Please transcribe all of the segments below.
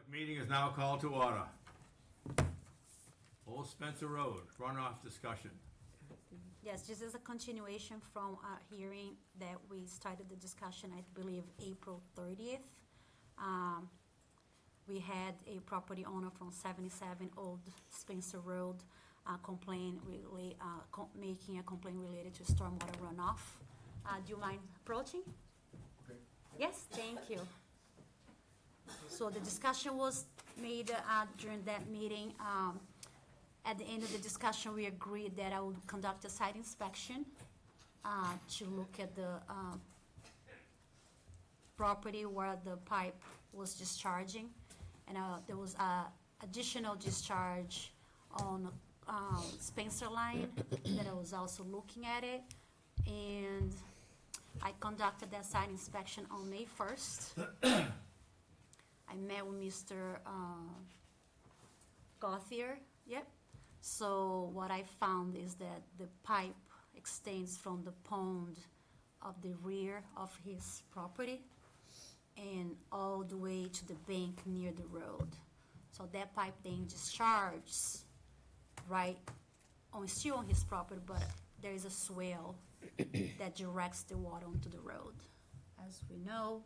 Public meeting is now called to order. Old Spencer Road, runoff discussion. Yes, this is a continuation from our hearing that we started the discussion, I believe, April 30th. We had a property owner from 77 Old Spencer Road making a complaint related to stormwater runoff. Do you mind approaching? Okay. Yes, thank you. So the discussion was made during that meeting. At the end of the discussion, we agreed that I would conduct a site inspection to look at the property where the pipe was discharging. And there was additional discharge on Spencer line that I was also looking at it. And I conducted that site inspection on May 1st. I met with Mr. Gauthier, yep. So what I found is that the pipe extends from the pond of the rear of his property and all the way to the bank near the road. So that pipe then discharges still on his property, but there is a swale that directs the water onto the road. As we know,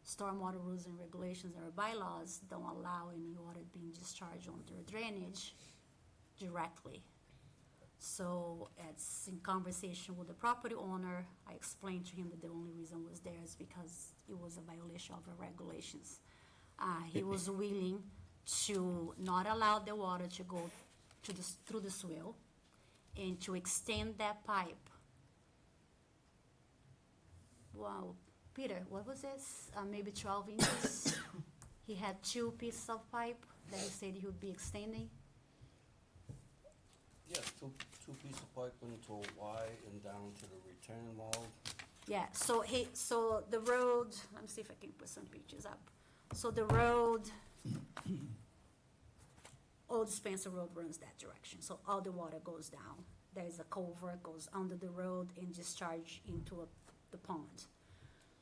stormwater rules and regulations or bylaws don't allow any water being discharged onto the drainage directly. So it's in conversation with the property owner, I explained to him that the only reason was there is because it was a violation of the regulations. He was willing to not allow the water to go through the swale and to extend that pipe. Wow, Peter, what was this? Maybe 12 inches? He had 2 pieces of pipe that he said he would be extending. Yeah, two pieces of pipe into a Y and down to the return wall. Yeah, so the road, let me see if I can put some pictures up. So the road, Old Spencer Road runs that direction. So all the water goes down. There is a culvert, goes under the road and discharge into the pond.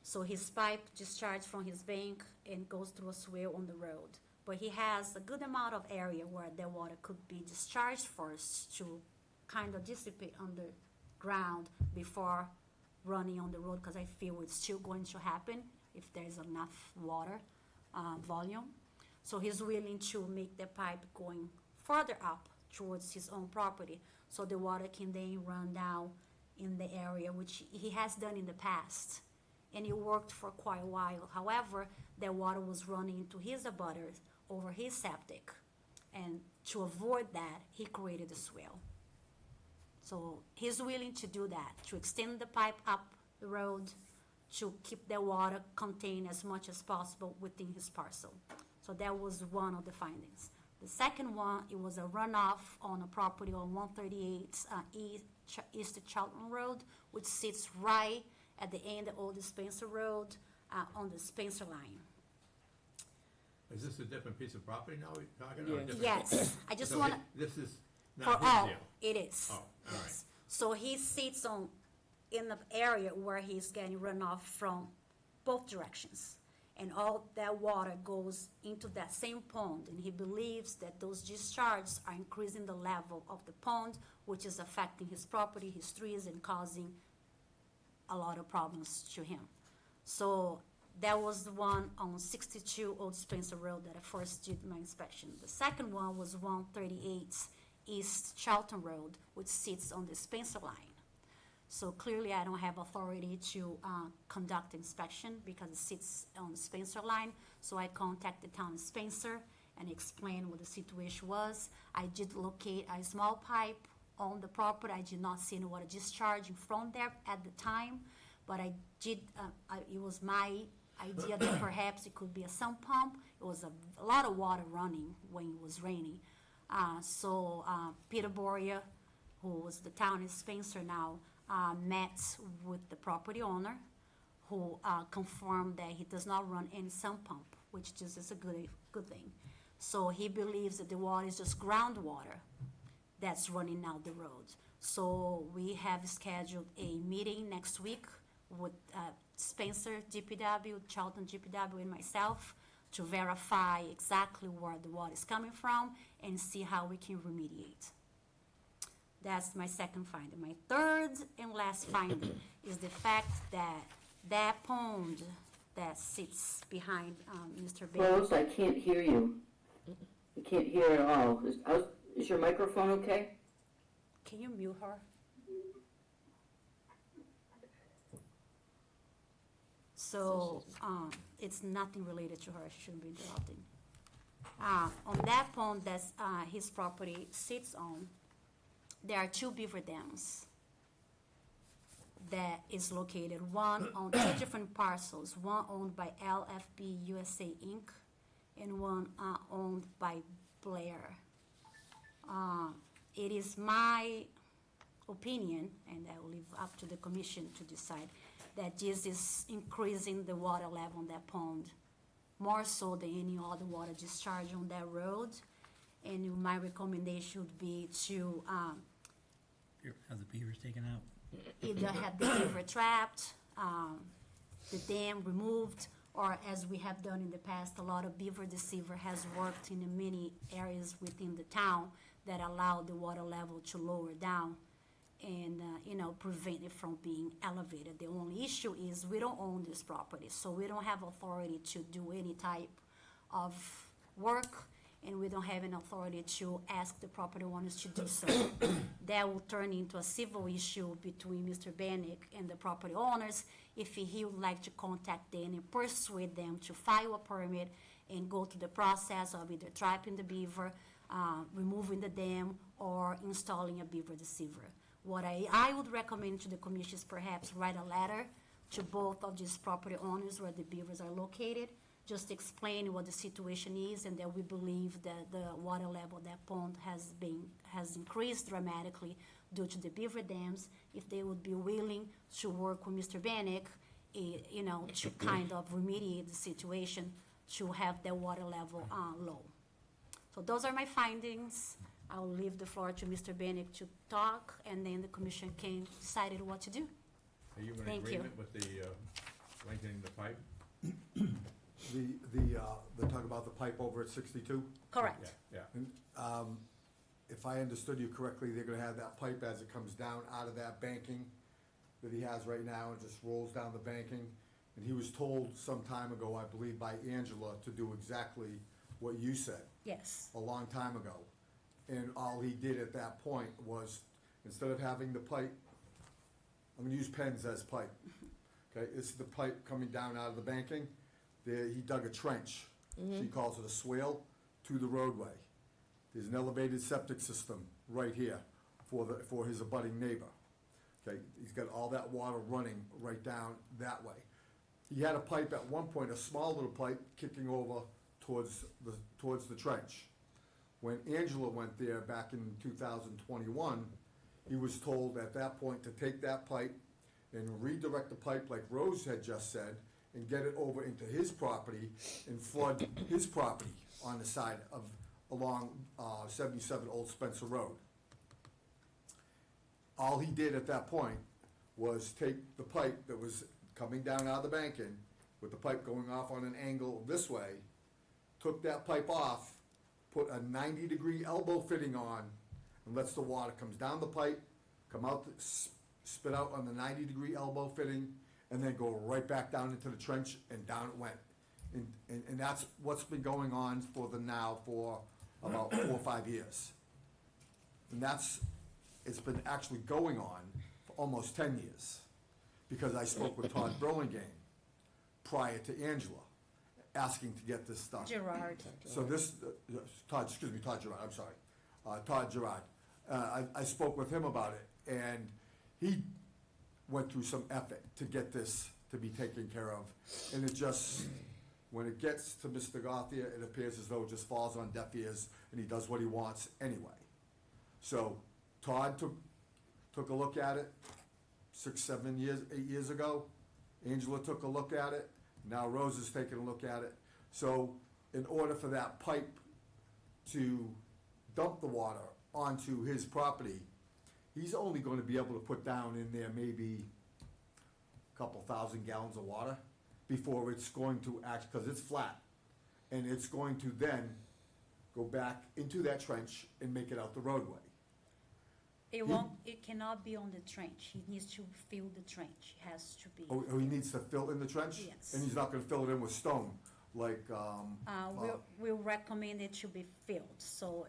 So his pipe discharges from his bank and goes through a swale on the road. But he has a good amount of area where the water could be discharged first to kind of dissipate underground before running on the road, because I feel it's still going to happen if there's enough water volume. So he's willing to make the pipe going further up towards his own property so the water can then run down in the area, which he has done in the past. And it worked for quite a while. However, the water was running into his abutters over his septic. And to avoid that, he created a swale. So he's willing to do that, to extend the pipe up the road, to keep the water contained as much as possible within his parcel. So that was one of the findings. The second one, it was a runoff on a property on 138 East Charlton Road, which sits right at the end of Old Spencer Road on the Spencer line. Is this a different piece of property now we're talking about? Different- Yes, I just So want to, This is for not all, his deal? it is. Oh, all Yes. right. So he sits in the area where he's getting runoff from both directions. And all that water goes into that same pond, and he believes that those discharges are increasing the level of the pond, which is affecting his property, his trees, and causing a lot of problems to him. So that was the one on 62 Old Spencer Road that I first did my inspection. The second one was 138 East Charlton Road, which sits on the Spencer line. So clearly, I don't have authority to conduct inspection because it sits on the Spencer line. So I contacted the town of Spencer and explained what the situation was. I did locate a small pipe on the property. I did not see any water discharging from there at the time, but I did. It was my idea that perhaps it could be a sump pump. It was a lot of water running when it was raining. So Peter Boria, who was the town of Spencer now, met with the property owner, who confirmed that he does not run any sump pump, which just is a good thing. So he believes that the water is just groundwater that's running out the road. So we have scheduled a meeting next week with Spencer DPW, Charlton DPW, and myself to verify exactly where the water is coming from and see how we can remediate. That's my second finding. My third and last finding is the fact that that pond that sits behind Mr. Bailey. Rose, I can't hear you. I can't hear at all. Is your microphone okay? Can you mute her? So, it's nothing related to her, she shouldn't be interrupting. On that pond that's, his property sits on, there are 2 beaver dams that is located, one on 2 different parcels, one owned by LFB USA Inc. and one owned by Blair. It is my opinion, and I will leave up to the commission to decide, that this is increasing the water level on that pond, more so than any other water discharge on that road. And my recommendation would be to Have the beavers taken out? either have the beaver trapped, the dam removed, or as we have done in the past, a lot of beaver deceiver has worked in many areas within the town that allow the water level to lower down and, prevent it from being elevated. The only issue is we don't own this property, so we don't have authority to do any type of work, and we don't have an authority to ask the property owners to do so. That will turn into a civil issue between Mr. Bannick and the property owners if he would like to contact them and persuade them to file a permit and go through the process of either trapping the beaver, removing the dam, or installing a beaver deceiver. What I would recommend to the commission is perhaps write a letter to both of these property owners where the beavers are located, just explain what the situation is and that we believe that the water level of that pond has increased dramatically due to the beaver dams. If they would be willing to work with Mr. Bannick, to kind of remediate the situation, to have the water level low. So those are my findings. I'll leave the floor to Mr. Bannick to talk, and then the commission can decide what to do. Are you in Thank you. agreement with the lengthening the pipe? The talk about the pipe over at 62? Correct. Yeah. And, if I understood you correctly, they're gonna have that pipe as it comes down out of that banking that he has right now and just rolls down the banking. And he was told some time ago, I believe by Angela, to do exactly what you said Yes. a long time ago. And all he did at that point was, instead of having the pipe, I'm gonna use Penn's as pipe. Okay, this is the pipe coming down out of the banking. There, he dug a trench. She calls it a swale to the roadway. There's an elevated septic system right here for his abutting neighbor. Okay, he's got all that water running right down that way. He had a pipe at one point, a small little pipe kicking over towards the trench. When Angela went there back in 2021, he was told at that point to take that pipe and redirect the pipe like Rose had just said, and get it over into his property and flood his property on the side of, along 77 Old Spencer Road. All he did at that point was take the pipe that was coming down out of the banking, with the pipe going off on an angle this way, took that pipe off, put a 90-degree elbow fitting on, and lets the water comes down the pipe, come out, spit out on the 90-degree elbow fitting, and then go right back down into the trench, and down it went. And that's what's been going on for about 4 or 5 years. And it's been actually going on for almost 10 years. Because I spoke with Todd Burlingame prior to Angela, asking to get this done. Gerard. So this, Todd Gerard, I'm sorry. Todd Gerard. I spoke with him about it, and he went through some effort to get this to be taken care of. And it just, when it gets to Mr. Gauthier, it appears as though it just falls on deaf ears, and he does what he wants anyway. So Todd took a look at it 6, 7 years, 8 years ago. Angela took a look at it. Now Rose is taking a look at it. So in order for that pipe to dump the water onto his property, he's only going to be able to put down in there maybe a couple thousand gallons of water before it's going to act, because it's flat. and it's going to then go back into that trench and make it out the roadway. It cannot be on the trench. He needs to fill the trench. It has to be. Oh, he needs to fill in the trench? Yes. And he's not gonna fill it in with stone, like, We'll recommend it to be filled, so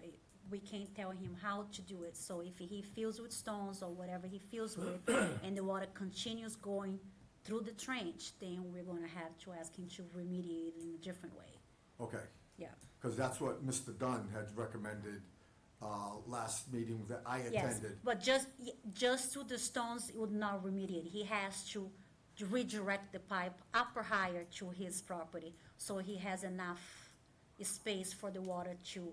we can't tell him how to do it. So if he fills with stones or whatever he fills with, and the water continues going through the trench, then we're gonna have to ask him to remediate it in a different way. okay. Yeah. Because that's what Mr. Dunn had recommended, last meeting that I Yes, attended. but just to the stones, it would not remediate. He has to redirect the pipe up or higher to his property, so he has enough space for the water to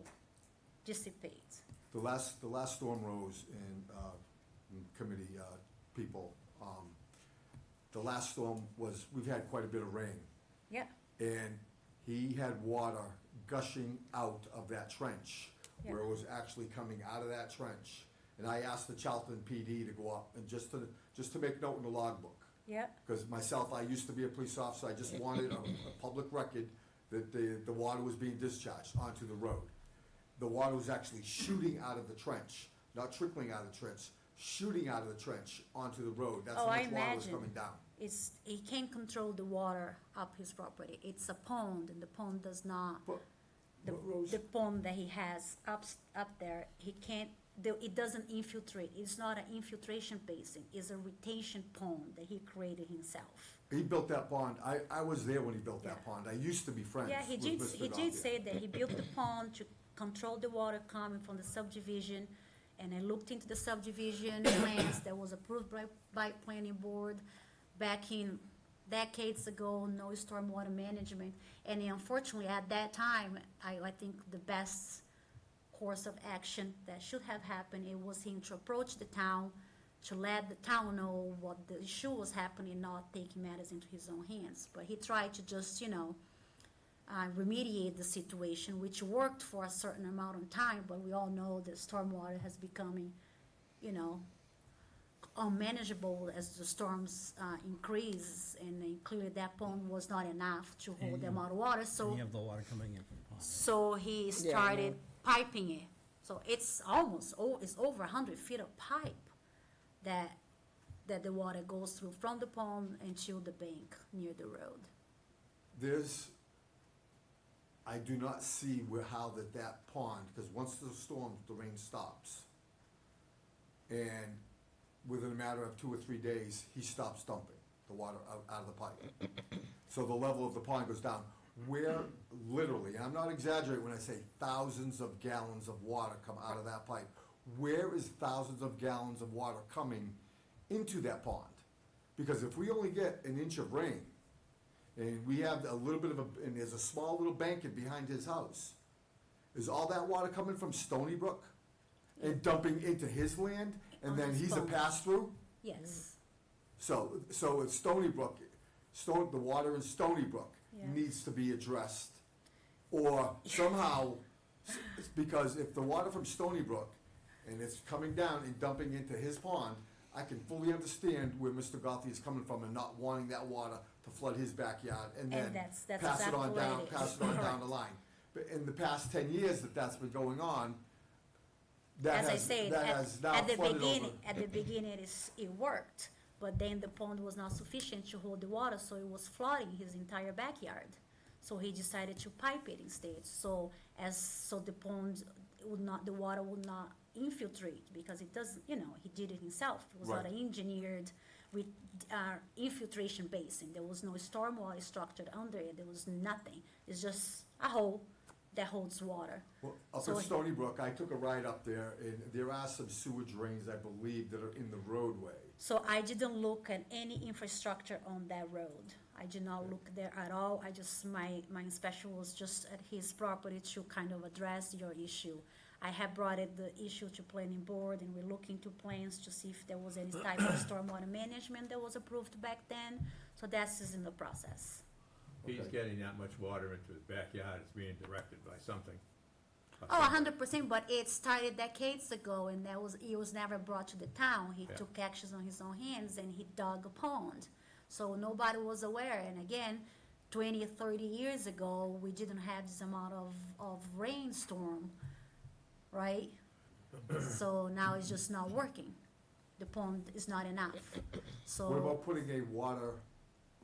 dissipate. The last storm rose committee, people, the last storm we've had quite a bit of rain. Yeah, And he had water gushing out of that trench, where it was actually coming out of that trench. And I asked the Charlton PD to go up and just to make note in the logbook. yeah, Because myself, I used to be a police officer, I just wanted a public record that the water was being discharged onto the road. The water was actually shooting out of the trench, not trickling out of the trench, shooting out of the trench onto the road. That's how Oh, I much water was imagine. coming down. he can't control the water up his property. It's a pond, and the pond does not, But, the, Rose, the pond that he has up there, he can't, it doesn't infiltrate. It's not an infiltration basin, it's a retention pond that he created himself. he built that pond, I was there when he built that Yeah. pond, I used to be friends Yeah, he with did, Mr. he Goff, yeah. did say that he built the pond to control the water coming from the subdivision, and I looked into the subdivision plans that was approved by planning board back in decades ago, no stormwater management, and unfortunately, at that time, I think the best course of action that should have happened, it was him to approach the town, to let the town know what the issue was happening, not taking matters into his own hands. But he tried to just, remediate the situation, which worked for a certain amount of time, but we all know that stormwater has becoming, unmanageable as the storms increase, and then clearly that pond was not enough to hold the amount of water, And so. you have the water coming in from the pond. So he started piping it. So it's it's over 100 feet of pipe that the water goes through from the pond until the bank near the road. I do not see how that pond, because once the rain stops, and within a matter of 2 or 3 days, he stops dumping the water out of the pipe. So the level of the pond goes down. Where literally, and I'm not exaggerating when I say thousands of gallons of water come out of that pipe, where is thousands of gallons of water coming into that pond? Because if we only get an inch of rain, and we have a little bit and there's a small little bank behind his house, is all that water coming from Stony Brook and dumping into his land, and On then his he's a pond. pass-through? Yes, So it's Stony Brook, the water in Stony Brook Yeah. needs to be addressed. Or somehow, because if the water from Stony Brook, and it's coming down and dumping into his pond, I can fully understand where Mr. Gothi is coming from and not wanting that water to flood his backyard and then that's pass it on exactly down, what it is. pass it on down Correct. the line. But in the past 10 years that's been going on, that as I has, said, that has now at the flooded over. beginning, it worked, but then the pond was not sufficient to hold the water, so it was flooding his entire backyard. So he decided to pipe it instead, so the pond the water would not infiltrate, because it doesn't, he did it himself. It was not Right. an engineered with, infiltration basin. There was no stormwater structured under it, there was nothing. It's just a hole that holds water. Well, up So at he- Stony Brook, I took a ride up there, and there are some sewer drains, I believe, that are in the roadway. So I didn't look at any infrastructure on that road. I did not look there at all. My inspection was just at his property to kind of address your issue. I have brought the issue to planning board, and we're looking to plans to see if there was any type of stormwater management that was approved back then. So that's just in the process. He's Okay. getting that much water into his backyard, it's being directed by something. Oh, 100%, but it started decades ago, and it was never brought to the town. He Yeah. took actions on his own hands, and he dug a pond. So nobody was aware, and again, 20, 30 years ago, we didn't have this amount of rainstorm, right? So now it's just not working. The pond is not enough. So. What about putting a water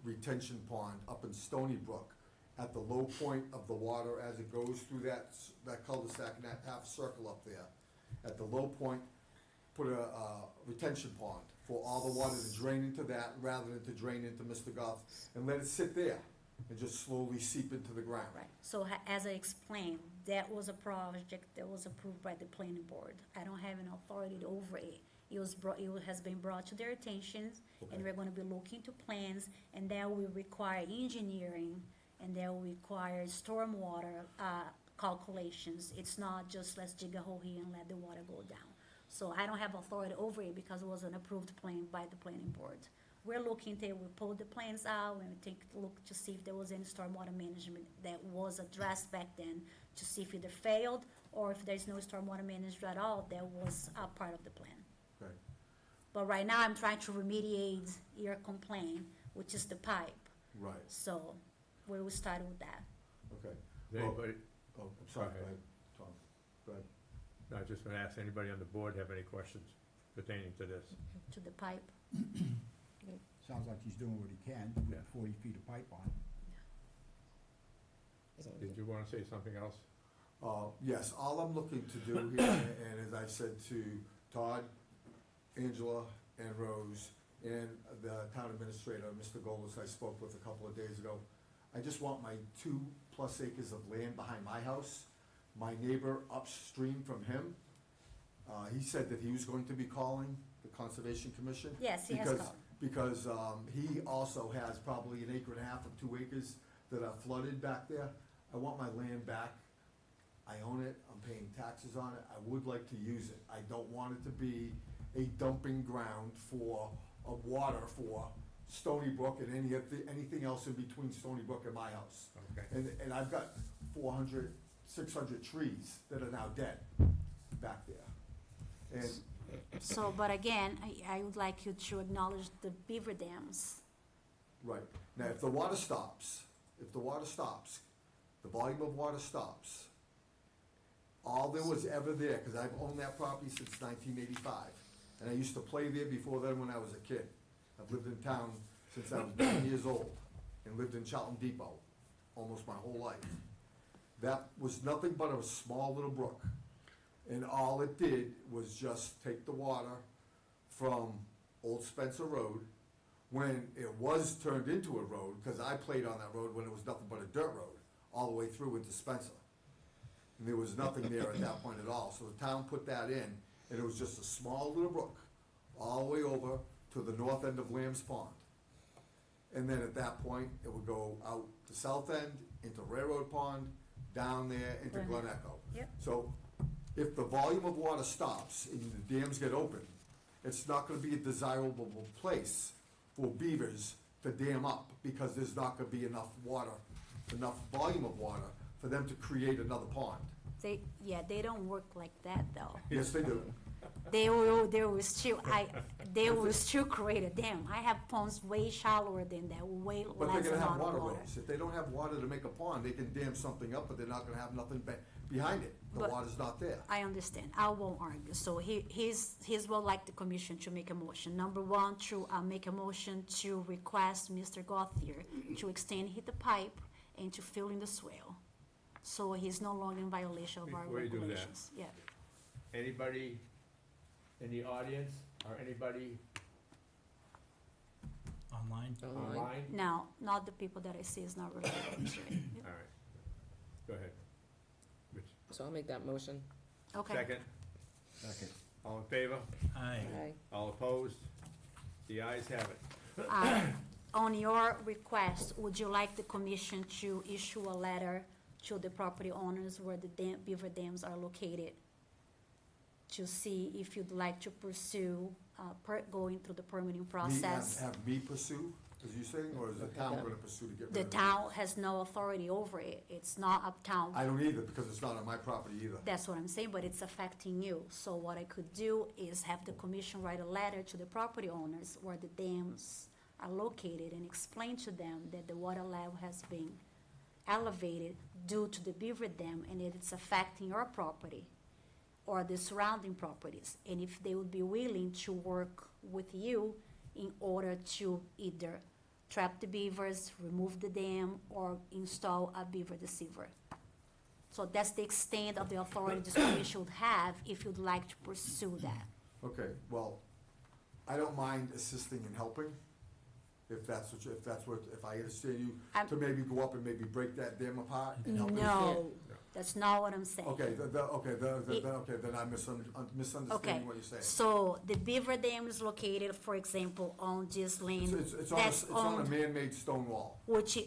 retention pond up in Stony Brook at the low point of the water as it goes through that cul-de-sac and that half circle up there? At the low point, put a retention pond for all the water to drain into that rather than to drain into Mr. Goff, and let it sit there and just slowly seep into the ground. Right, so as I explained, that was a project that was approved by the planning board. I don't have an authority over it. It has been brought to their attention, and Okay. we're gonna be looking to plans, and that will require engineering, and that will require stormwater, calculations. It's not just let's dig a hole here and let the water go down. So I don't have authority over it because it was an approved plan by the planning board. We're looking to, we pulled the plans out and we look to see if there was any stormwater management that was addressed back then, to see if either failed or if there's no stormwater management at all, that was a part of the plan. Okay. But right now, I'm trying to remediate your complaint, which is the pipe. Right, So we will start with that. okay. Does Well- anybody, Oh, I'm sorry, Go go ahead. ahead, Tom. Go ahead. no, I was just gonna ask, anybody on the board have any questions pertaining to this? To the pipe. Sounds like he's doing what he can, Yeah. with 40 feet of pipe on. Did you wanna say something else? Yes, all I'm looking to do here, and as I said to Todd, Angela, and Rose, and the town administrator, Mr. Golis, I spoke with a couple of days ago, I just want my 2+ acres of land behind my house, my neighbor upstream from him, he said that he was going to be calling the Conservation Commission. Yes, he has because- called. Because, he also has probably 1.5 acres of 2 acres that are flooded back there. I want my land back. I own it, I'm paying taxes on it, I would like to use it. I don't want it to be a dumping ground of water for Stony Brook and anything else in between Stony Brook and my house. Okay. And I've got 400, 600 trees that are now dead back there. And, So, but again, I would like you to acknowledge the beaver dams. right, now if the water stops, the volume of water stops, all there was ever there, because I've owned that property since 1985, and I used to play there before then when I was a kid. I've lived in town since I was 9 years old, and lived in Charlton Depot almost my whole life. That was nothing but a small little brook, and all it did was just take the water from Old Spencer Road, when it was turned into a road, because I played on that road when it was nothing but a dirt road, all the way through into Spencer. And there was nothing there at that point at all, so the town put that in, and it was just a small little brook, all the way over to the north end of Lamb's Pond. And then at that point, it would go out the south end, into Railroad Pond, down there into Glen Glen Echo. Echo. Yep. So, if the volume of water stops and the dams get open, it's not gonna be a desirable place for beavers to dam up, because there's not gonna be enough water, enough volume of water for them to create another pond. They don't work like that though. Yes, they do. They will still create a dam. I have ponds way shallower than that, way But they're less gonna have amount of water water. roads. If they don't have water to make a pond, they can dam something up, but they're not gonna have nothing behind it. The But- water's not there. I understand, I won't argue, so he's what like the commission to make a motion. Number one, to make a motion to request Mr. Gothier to extend the pipe and to fill in the swale. So he's no longer in violation of our Before you do that. regulations, yeah. Anybody in the audience, or anybody Online? online? No, not the people that I see is not related to it. Yep. All right, go ahead. Rich, So I'll make that motion. Okay, second, Second. all in favor, Aye. Aye. all opposed? The ayes have it. on your request, would you like the commission to issue a letter to the property owners where the beaver dams are located, to see if you'd like to pursue, going through the permitting process? Have me pursue, as you saying, or is the town gonna pursue to get rid The of it? town has no authority over it, it's not uptown. I don't either, because it's not on my property either. That's what I'm saying, but it's affecting you. So what I could do is have the commission write a letter to the property owners where the dams are located and explain to them that the water level has been elevated due to the beaver dam and it's affecting your property or the surrounding properties, and if they would be willing to work with you in order to either trap the beavers, remove the dam, or install a beaver deceiver. So that's the extent of the authority this commission would have if you'd like to pursue that. Okay, well, I don't mind assisting and helping, if I understand you, I'm- to maybe go up and maybe break that dam apart and help me. No, that's not what I'm saying. Okay, then I'm misunderstanding what you're saying. So the beaver dam is located, for example, on this land It's on a, that's it's on a owned, man-made stone wall. which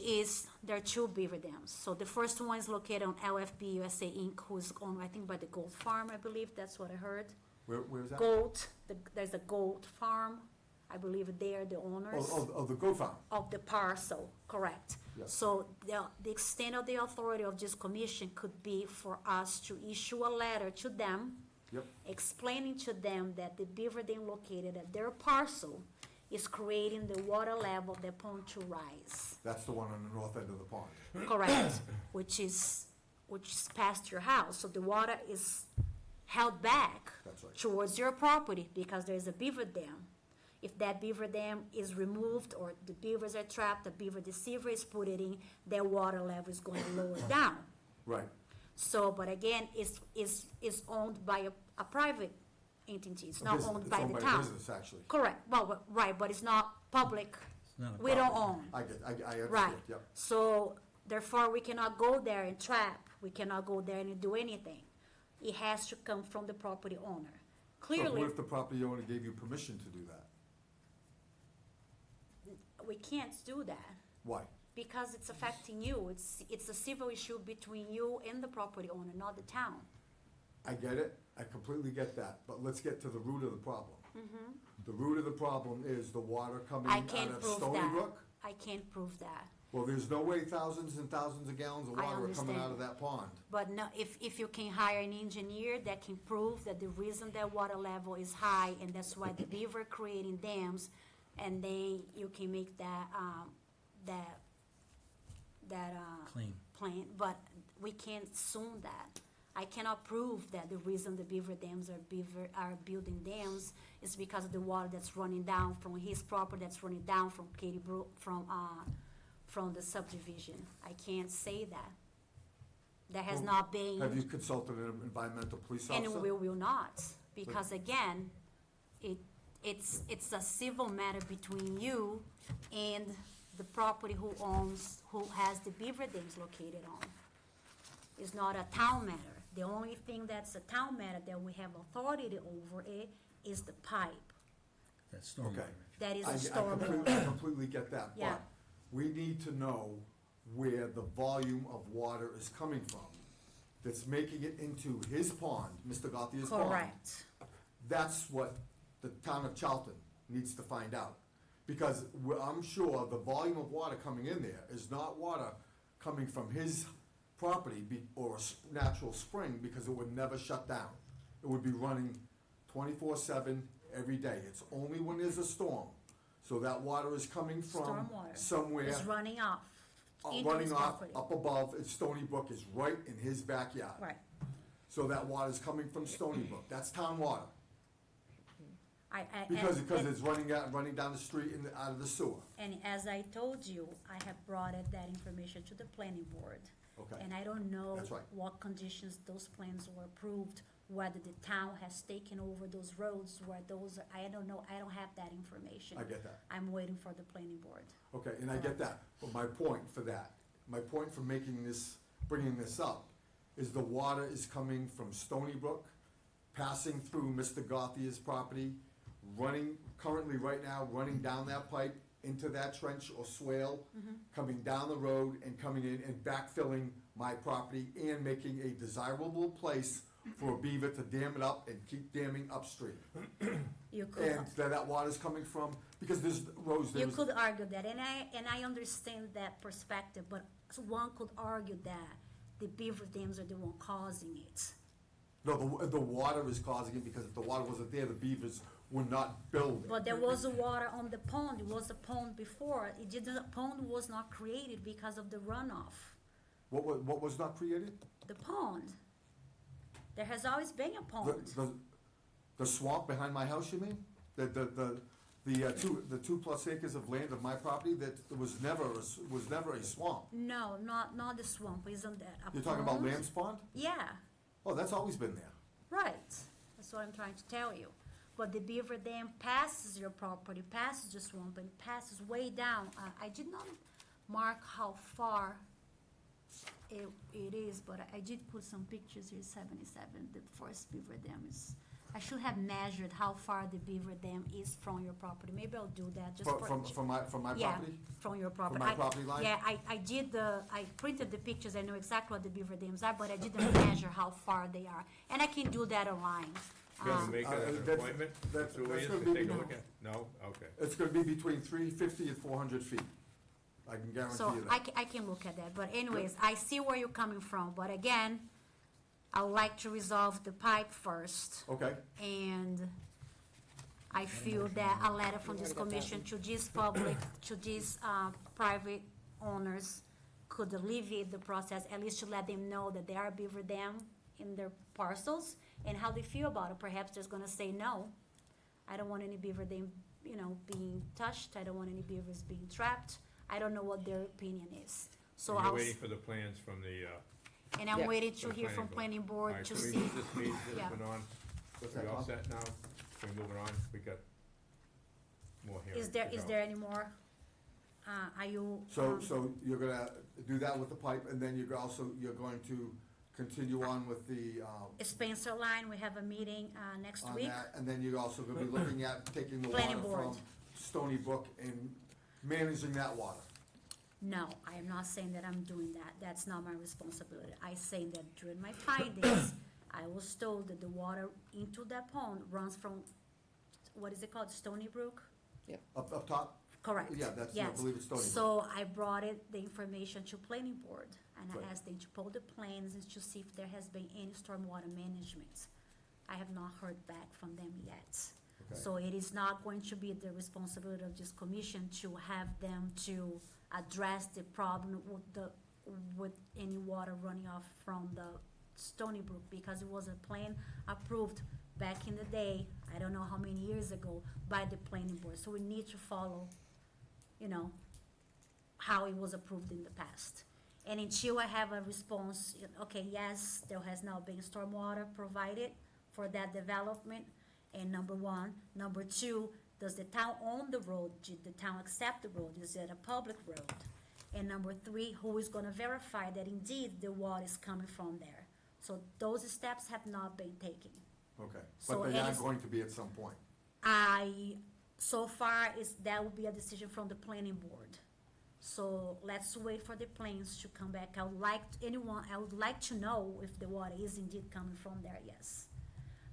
is, there are two beaver dams. So the first one is located on LFB USA Inc., who's owned, I think, by the Gold Farm, I believe, that's what I heard. Where's that? Goat, there's a goat farm, I believe they're the owners Of the goat farm. of the parcel, correct. Yeah. So the extent of the authority of this commission could be for us to issue a letter to them, Yep. explaining to them that the beaver dam located at their parcel is creating the water level of the pond to rise. That's the one on the north end of the pond. Correct, which is past your house, so the water is held back That's right. towards your property because there's a beaver dam. If that beaver dam is removed or the beavers are trapped, the beaver deceiver is put it in, their water level is going to lower down. Right. So, but again, it's owned by a private entity, it's not owned by the It's owned by a town. business, actually. Correct, well, right, but it's not public, It's not a we don't property. own. I understand, Right. yep. So therefore, we cannot go there and trap, we cannot go there and do anything. It has to come from the property owner. So Clearly, what if the property owner gave you permission to do that? we can't do that Why? because it's affecting you. It's a civil issue between you and the property owner, not the town. I get it, I completely get that, but let's get to the root of the problem. The root of the problem is the water coming I out can't of prove Stony that. Brook? I can't prove that. Well, there's no way thousands and thousands of gallons of I water are coming out understand. of that pond. But no, if you can hire an engineer that can prove that the reason that water level is high and that's why the beaver creating dams, and then you can make that, Clean. plan, but we can't assume that. I cannot prove that the reason the beaver dams are building dams is because of the water that's running down from his property, that's running down from Katy Brook, from the subdivision. I can't say that. That has Well, not been. Have you consulted an environmental police officer? And we will not, because again, it's a civil matter between you and the property who has the beaver dams located on. It's not a town matter. The only thing that's a town matter that we have authority over it is the pipe. That's stormwater. Okay. That is I a storm I completely get that, Yeah. but we need to know where the volume of water is coming from that's making it into his pond, Mr. Gothia's pond. Correct. That's what the town of Charlton needs to find out. Because I'm sure the volume of water coming in there is not water coming from his property or a natural spring, because it would never shut down. It would be running 24/7 every day. It's only when there's a storm. So that water is coming from Stormwater somewhere, is running off into his running off property. up above, and Stony Brook is right in his backyard. Right. So that water is coming from Stony Brook. That's town water. Because And- it's running down the street and out of the sewer. And as I told you, I have brought that information to the planning board. Okay. And I don't know That's right. what conditions those plans were approved, whether the town has taken over those roads, where those, I don't know, I don't have that information. I get that. I'm waiting for the planning board. Okay, and I get that, but my point for bringing this up, is the water is coming from Stony Brook, passing through Mr. Gothia's property, currently right now, running down that pipe into that trench or swale, coming down the road and coming in and backfilling my property and making a desirable place for a beaver to dam it up and keep damming upstream. You could, And that water's coming from, because there's roads, you there's. could argue that, and I understand that perspective, but one could argue that the beaver dams are the one causing it. No, the water is causing it, because if the water wasn't there, the beavers were not building. But there was water on the pond, it was a pond before, the pond was not created because of the runoff. What was not created? The pond. There has always been a pond. The swamp behind my house, you mean? The 2+ acres of land of my property, that was never a swamp. No, not the swamp, isn't that a pond? You're talking about Lamb's Pond? Yeah, Oh, that's always been there. right, that's what I'm trying to tell you. But the beaver dam passes your property, passes the swamp, and passes way down. I did not mark how far it is, but I did put some pictures here, 77, the first beaver dam is. I should have measured how far the beaver dam is from your property, maybe I'll do that, just for. From my Yeah, property? from your property. my property line? Yeah, I printed the pictures, I know exactly what the beaver dams are, but I didn't measure how far they are. And I can do that online. You gonna make an that's- appointment that's through gonna Ian to be take a between- look at? No? Okay. It's gonna be between 350 and 400 feet. I can guarantee So you I that. I can look at that, but anyways, I see where you're coming from, but again, I would like to resolve the pipe first. Okay, And I feel that a letter from this commission to this public, to these, private owners could alleviate the process, at least to let them know that there are beaver dam in their parcels and how they feel about it. Perhaps they're gonna say, no, I don't want any beaver dam, being touched, I don't want any beavers being trapped. I don't know what their opinion is. So And you're I'll, waiting for the plans from the, and I'm Yeah. waiting to the hear from planning All board right, to so we see. move this meeting, Yeah. this one on. What's We that, all Bob? set now? We moving on? We got more hearings Is there, to is go. there any more? Are you? so you're gonna do that with the pipe, and then you're going to continue on with the, Spencer Line, we have a meeting, next on week. that, and then you're also gonna be looking at taking the Planning water board. from Stony Brook and managing that water. No, I am not saying that I'm doing that, that's not my responsibility. I saying that during my findings, I was told that the water into that pond runs from, what is it called, Stony Brook? Up top? Correct. Yeah, that's, I Yes. believe it's Stony Brook. So I brought the information to planning board, and Right. I asked them to pull the plans and to see if there has been any stormwater management. I have not heard back from them yet. Okay. So it is not going to be the responsibility of this commission to have them to address the problem with any water running off from the Stony Brook, because it was a plan approved back in the day, I don't know how many years ago, by the planning board. So we need to follow, how it was approved in the past. And until I have a response, okay, yes, there has now been stormwater provided for that development, and number one. Number two, does the town own the road? Did the town accept the road? Is it a public road? And number three, who is gonna verify that indeed the water is coming from there? So those steps have not been taken. Okay, So but they are any- going to be at some point. So far, that will be a decision from the planning board. So let's wait for the plans to come back. I would like to know if the water is indeed coming from there, yes.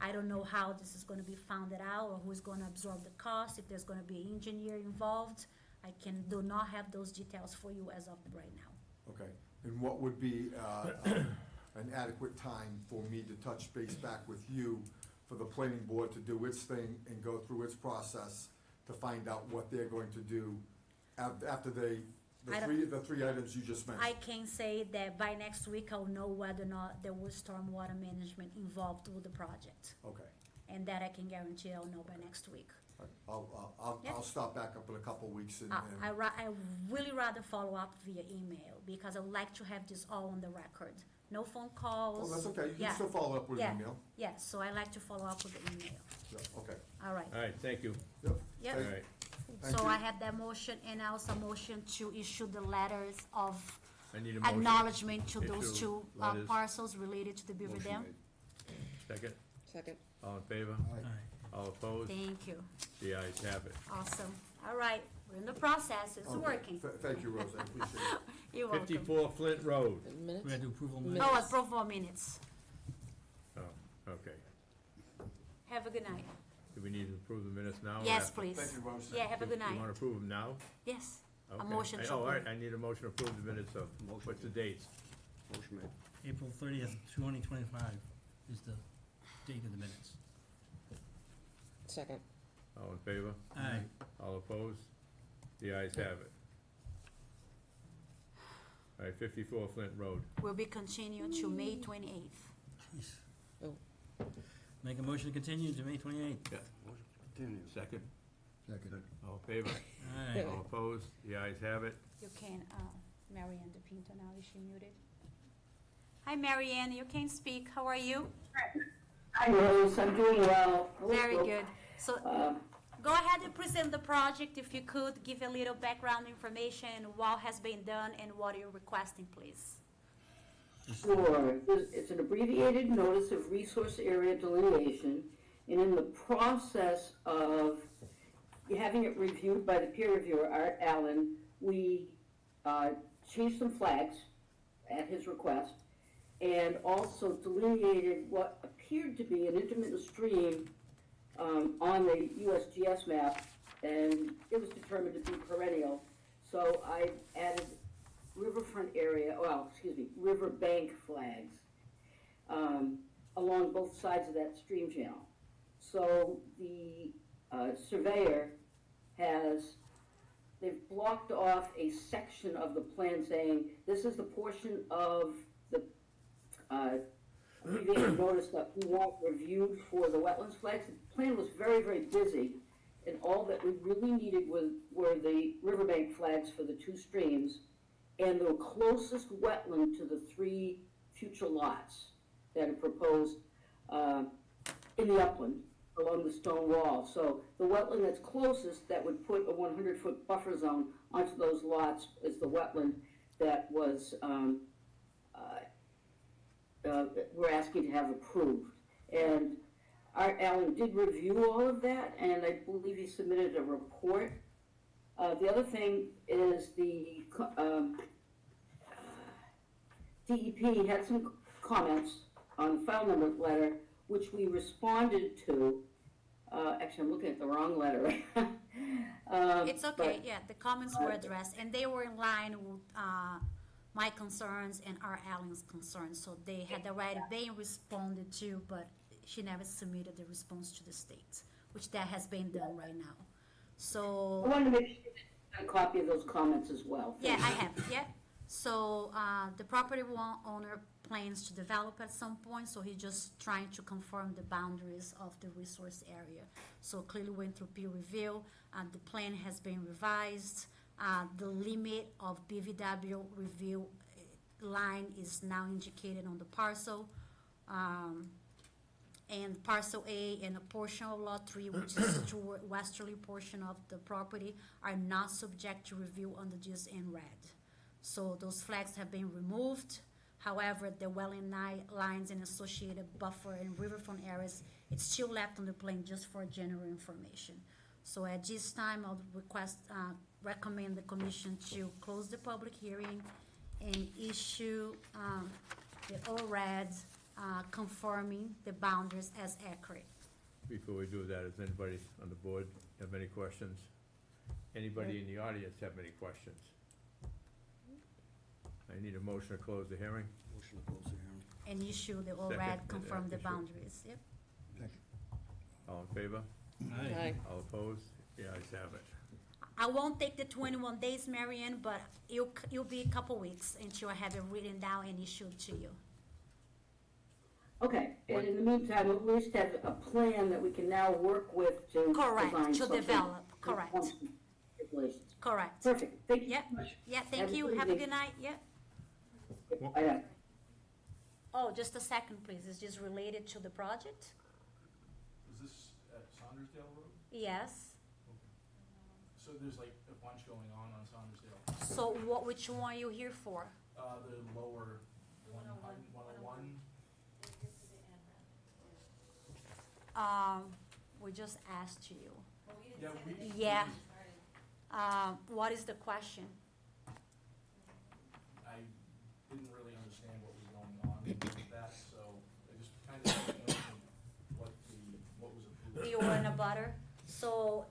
I don't know how this is gonna be founded out, or who's gonna absorb the cost, if there's gonna be an engineer involved. I do not have those details for you as of right now. Okay, and what would be an adequate time for me to touch base back with you for the planning board to do its thing and go through its process to find out what they're going to do after the I don't- three items you just mentioned? I can say that by next week, I'll know whether or not there was stormwater management involved with the project. Okay, And that I can guarantee I'll know by next week. Yeah. I'll stop back up in a couple of weeks and, I really rather follow up via email, because I would like to have this all on the record. No phone oh, calls. that's okay, you Yeah. can still follow up with Yeah. an email. Yes, so I like to follow up with the email. Yeah, okay, All right. All right, thank you. yep. Yep. All Thank- right, Thank So you. I have that motion, and also motion to issue the letters of I need a motion. acknowledgement to those Issue two letters. parcels related to the Beaver Motion Dam. made. Second. All in favor? All right. All opposed? Thank you. The ayes have it. Awesome. All right, we're in the process, it's Okay. working. Thank you, Rose, I appreciate it. You're welcome. 54 Flint Road. Minutes? We gotta do approval Minutes. minutes. Oh, approval of minutes. Oh, okay. Have a good night. Do we need to approve the minutes now? or Yes, after? please. Thank you, Rose. Yeah, have a good You night. wanna approve them now? Yes, a Okay. motion to Oh, all right, approve. I need a motion to approve the minutes of, Motion. what's the dates? Motion made. April 30th, 2025 is the date of the minutes. Second. All in favor? Aye. All opposed? The ayes have it. All right, 54 Flint Road. Will be continued to May 28th. Make a motion to continue to May 28th. Yeah. Motion continues. Second? Second. All in favor? Aye. All opposed? The ayes have it. You can, Marianne DePinto now, is she muted? Hi, Marianne, you can speak. How are you? Hi, Rose, I'm doing well. Very good. So, Uh, go ahead and present the project, if you could, give a little background information, what has been done and what you're requesting, please. Sure, it's an abbreviated notice of resource area delineation, and in the process of having it reviewed by the peer reviewer, Art Allen, we changed some flags at his request, and also delineated what appeared to be an intermittent stream on the USGS map, and it was determined to be perennial. So I added riverfront area, riverbank flags along both sides of that stream channel. So the surveyor they've blocked off a section of the plan saying, this is the portion of the abbreviated notice that we want reviewed for the wetlands flags. The plan was very, very busy, and all that we really needed were the riverbank flags for the two streams and the closest wetland to the 3 future lots that are proposed in the upland along the stone wall. So the wetland that's closest that would put a 100-foot buffer zone onto those lots is the wetland that was we're asking to have approved. And Art Allen did review all of that, and I believe he submitted a report. The other thing is the DEP had some comments on the file number letter, which we responded to. Actually, I'm looking at the wrong letter. It's okay, yeah, the comments were addressed, and they were in line with my concerns and Art Allen's concerns, so they had already been responded to, but she never submitted the response to the state, which that has been done right now. I So, wanted to make sure that you got a copy of those comments as well. yeah, I have, yeah. So, the property owner plans to develop at some point, so he's just trying to confirm the boundaries of the resource area. So clearly went through peer review, the plan has been revised, the limit of BVW review line is now indicated on the parcel. And parcel A and a portion of lot 3, which is the westerly portion of the property, are not subject to review under this in red. So those flags have been removed. However, the wetland lines and associated buffer and riverfront areas, it's still left on the plan just for general information. So at this time, I'll recommend the commission to close the public hearing and issue the ORAD confirming the boundaries as accurate. Before we do that, does anybody on the board have any questions? Anybody in the audience have any questions? I need a motion to close the hearing. Motion to close the hearing. And issue the Second, ORAD confirm the issue. boundaries, yep. Second. All in favor? Aye. All opposed? The ayes have it. I won't take the 21 days, Marianne, but it'll be a couple weeks until I have it written down and issued to you. Okay, and in the meantime, at least have a plan that we can now work with to Correct, design to something develop, that correct. conforms to regulations. Correct. Perfect, thank you Yep. so much. Yeah, Have thank a you. good Have a evening. good night. Yeah. Oh, just a second, please. Is this related to the project? Is this at Saundersdale Road? Yes. So there's like a bunch going on Saundersdale. So which one are you here for? The lower 101. We just asked you. Yeah, Yeah. What is the question? I didn't really understand what was going on with that, so I just kind of didn't know what was approved. You were in a butter. So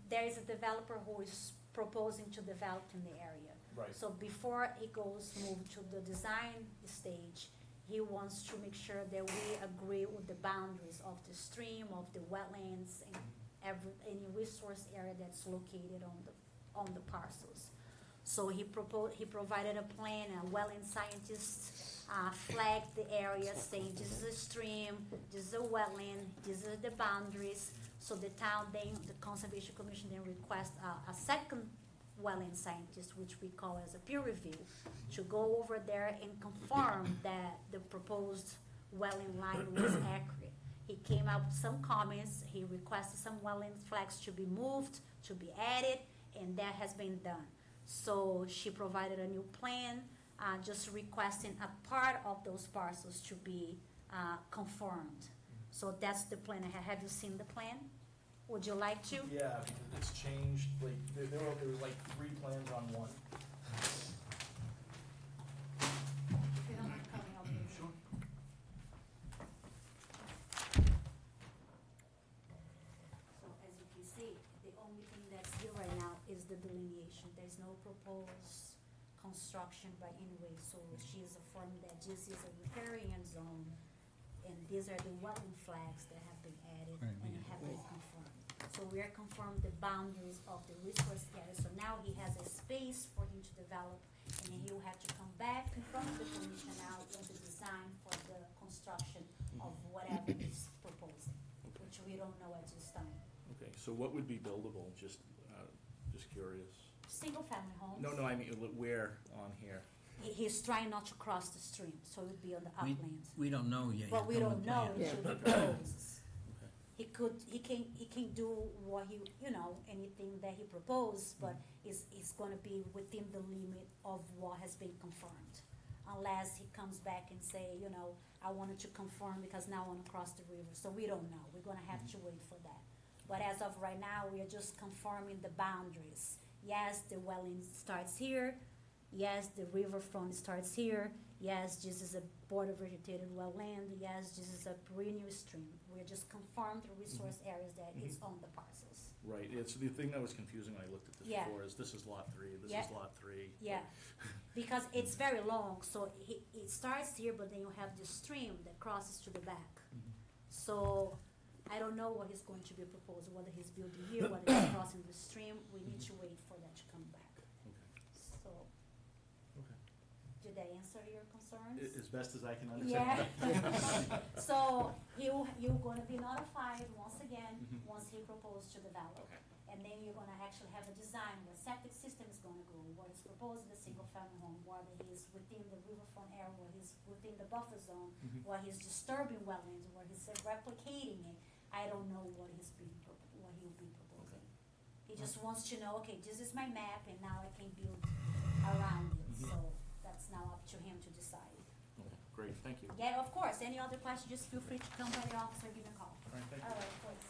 there is a developer who is proposing to develop in the area. Right. So before it moved to the design stage, he wants to make sure that we agree with the boundaries of the stream, of the wetlands, and any resource area that's located on the parcels. So he provided a plan, a wetland scientist, flagged the area, saying this is a stream, this is a wetland, these are the boundaries. So the town, then, the Conservation Commission then request a second wetland scientist, which we call as a peer review, to go over there and confirm that the proposed wetland line was accurate. He came up with some comments, he requested some wetland flags to be moved, to be added, and that has been done. So she provided a new plan, just requesting a part of those parcels to be confirmed. So that's the plan. Have you seen the plan? Would you like to? Yeah, because it's changed, like, there was like 3 plans on one. If you don't mind coming up here. Sure. So as you can see, the only thing that's here right now is the delineation. There's no proposed construction by any way. So she's affirmed that this is a riparian zone, and these are the wetland flags that have been added Right, and have been confirmed. So we are confirmed the boundaries of the resource area. So now he has a space for him to develop, and then he'll have to come back in front of the commission now with the design for the construction of whatever he's proposing, which we don't know at this time. Okay, so what would be buildable, just curious? Single-family homes. No, I mean, where on here? He's trying not to cross the stream, so it would be on the uplands. We don't know yet. But we He's don't coming know with until he proposes. Okay. He can do what he, anything that he proposed, but it's gonna be within the limit of what has been confirmed. Unless he comes back and say, I wanted to confirm because now I wanna cross the river, so we don't know, we're gonna have to wait for that. But as of right now, we are just confirming the boundaries. Yes, the wetland starts here, yes, the riverfront starts here, yes, this is a border vegetated wetland, yes, this is a perennial stream. We're just confirmed the resource areas that it's on the parcels. Right, it's the thing that was confusing when I looked at this Yeah. before, is this is lot 3, this Yeah. is lot 3. Yeah, because it's very long, so it starts here, but then you have the stream that crosses to the back. So, I don't know what he's going to be proposing, whether he's building here, whether he's crossing the stream, we need to wait for that to come back. Okay. So, Okay. did that answer your concerns? As best as I can understand. Yeah. So, you're gonna be notified once again, Mhm. once he proposes to develop. Okay. And then you're gonna actually have a design where septic system is gonna go, where he's proposing the single-family home, whether he's within the riverfront area, where he's within the buffer zone, Mhm. where he's disturbing wetlands, where he's replicating it. I don't know what he'll be proposing. He just wants to know, okay, this is my map, and now I can build around it, Mhm. so that's now up to him to decide. Okay, great, thank you. Yeah, of course, any other questions, just feel free to come by the office or give me a call. All right, thank you. All right, please.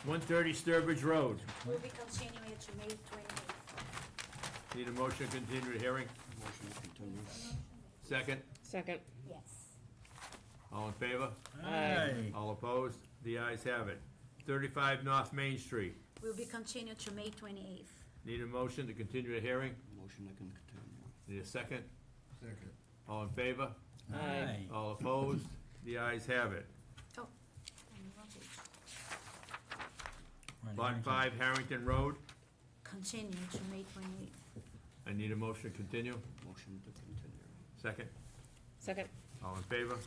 130 Sturbridge Road. We'll be continuing it to May 28th. Need a motion to continue the hearing? Motion to continue. Second? Second. Yes. All in favor? Aye. All opposed? The ayes have it. 35 North Main Street. We'll be continued to May 28th. Need a motion to continue the hearing? Motion to continue. Need a second? Second. All in favor? Aye. All opposed? The ayes have it. Oh. Right, Lot Harrington. 5 Harrington Road. Continue to May 28th. I need a motion to continue. Motion to continue. Second? Second. All in favor?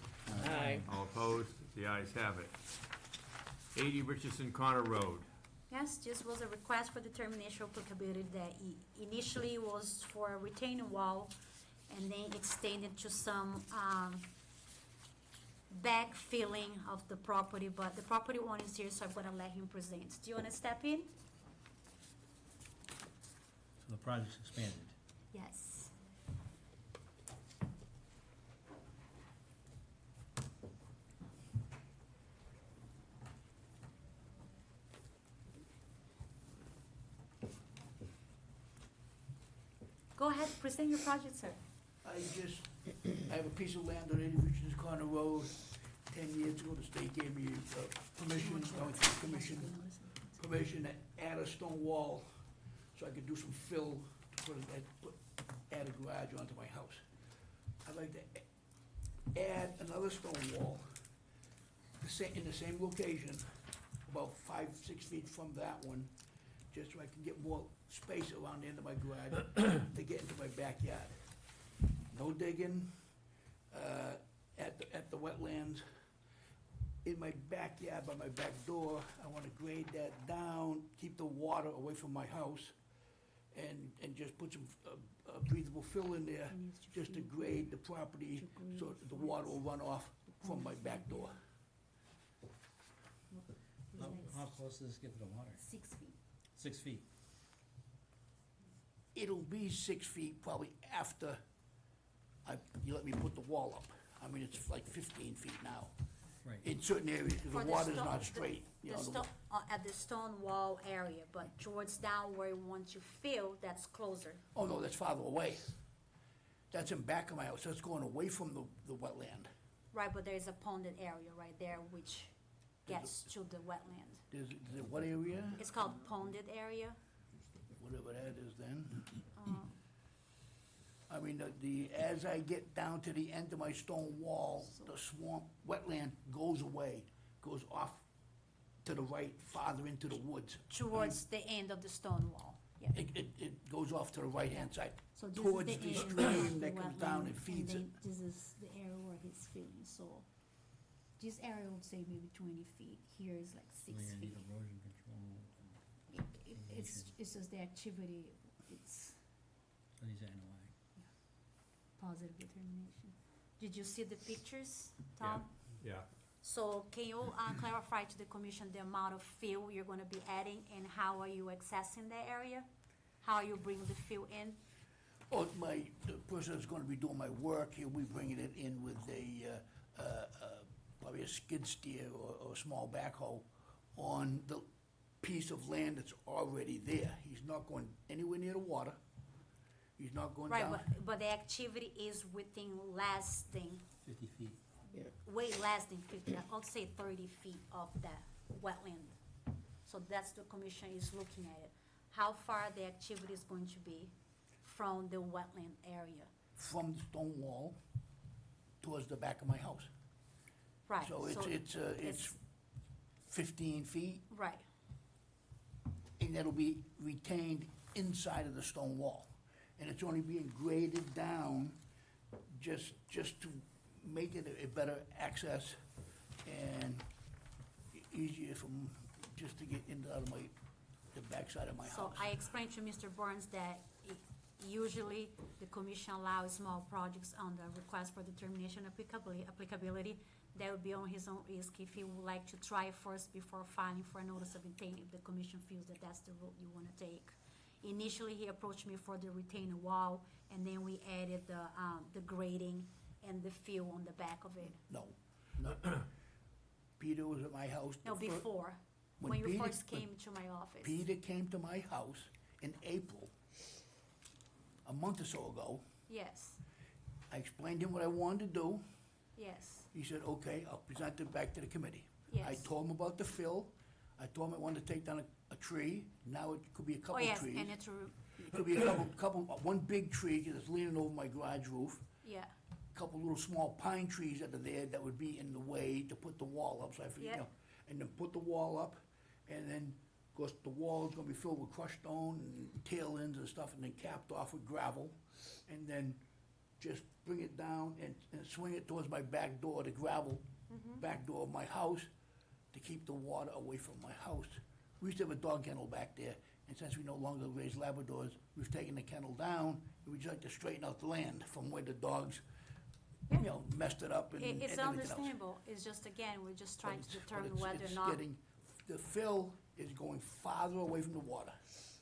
Aye. All opposed? The ayes have it. 80 Richardson Corner Road. Yes, this was a request for determination of applicability that initially was for a retaining wall and then extended to some backfilling of the property, but the property owner is here, so I'm gonna let him present. Do you wanna step in? So the project's expanded. Yes. Go ahead, present your project, sir. I have a piece of land on 80 Richards Corner Road. 10 years ago, the state gave me permission, going through permission to add a stone wall so I could do some fill to add a garage onto my house. I'd like to add another stone wall in the same location, about 5, 6 feet from that one, just so I can get more space around the end of my garage to get into my backyard. No digging, at the wetlands. In my backyard, by my back door, I wanna grade that down, keep the water away from my house, and just put some breathable fill in there, just to grade the property, so that the water will run off from my back door. How close does this get to the water? 6 feet. 6 feet. It'll be 6 feet probably after you let me put the wall up. I mean, it's like 15 feet now. Right. In certain areas, the For water's stone- not straight. You know, the wa- At the stone wall area, but towards down where you want to fill, that's closer. Oh, no, that's farther away. That's in back of my house, that's going away from the wetland. Right, but there's a ponded area right there which gets to the wetland. There's what area? It's called ponded area. Whatever that is then. Uh, I mean, as I get down to the end of my stone wall, the swamp, wetland goes away, goes off to the right, farther into the woods. Towards the end of the stone wall, yeah. It goes off to the right-hand side, So this towards is the the area stream of that the comes down wetland, and feeds it. then this is the area where he's filling, so this area would say maybe 20 feet, here is like 6 We're gonna need feet. erosion control. It's just the activity, it's So these are NOI. positive determination. Did you see the pictures, Tom? Yeah, So can you clarify to the commission the amount of fill you're gonna be adding and how are you accessing the area? How you bring the fill in? Oh, the person that's gonna be doing my work, he'll be bringing it in with probably a skid steer or a small backhoe on the piece of land that's already there. He's not going anywhere near the water. He's not going Right, down. but the activity is within less than, 50 feet. way less than 50, I'll say 30 feet of that wetland. So that's the commission is looking at it. How far the activity is going to be from the wetland area? From the stone wall towards the back of my house. Right, So it's 15 feet, right, and that'll be retained inside of the stone wall. And it's only being graded down just to make it a better access and easier just to get into out of the backside of my so house. I explained to Mr. Burns that usually the commission allows small projects on the request for determination of applicability. That would be on his own risk if he would like to try first before filing for a notice of intent, if the commission feels that that's the route you wanna take. Initially, he approached me for the retaining wall, and then we added the grading and the fill on the back of it. No. Peter was at my house. No, the fir- before, when when you Peter- first when came to my office. Peter came to my house in April, a month or so ago. Yes, I explained to him what I wanted to do. yes, He said, okay, I'll present it back to the committee. I yes. told him about the fill. I told him I wanted to take down a tree. Now it could be a Oh, couple yes, trees. and it's, It could be a one big tree that's leaning over my garage roof. yeah, Couple little small pine trees that are there that would be in the way to put the wall up, so I figured, Yeah. and then put the wall up, and then, of course, the wall is gonna be filled with crushed stone and tail ends and stuff, and then capped off with gravel, and then just bring it down and swing it towards my back door, the gravel back door of my house, to keep the water away from my house. We used to have a dog kennel back there, and since we no longer raise Labradors, we've taken the kennel down, and we'd just like to straighten out the land from where the dogs, messed it up and everything else. it's understandable, it's just, again, we're just trying to But determine it's- whether or it's not, getting- The fill is going farther away from the water.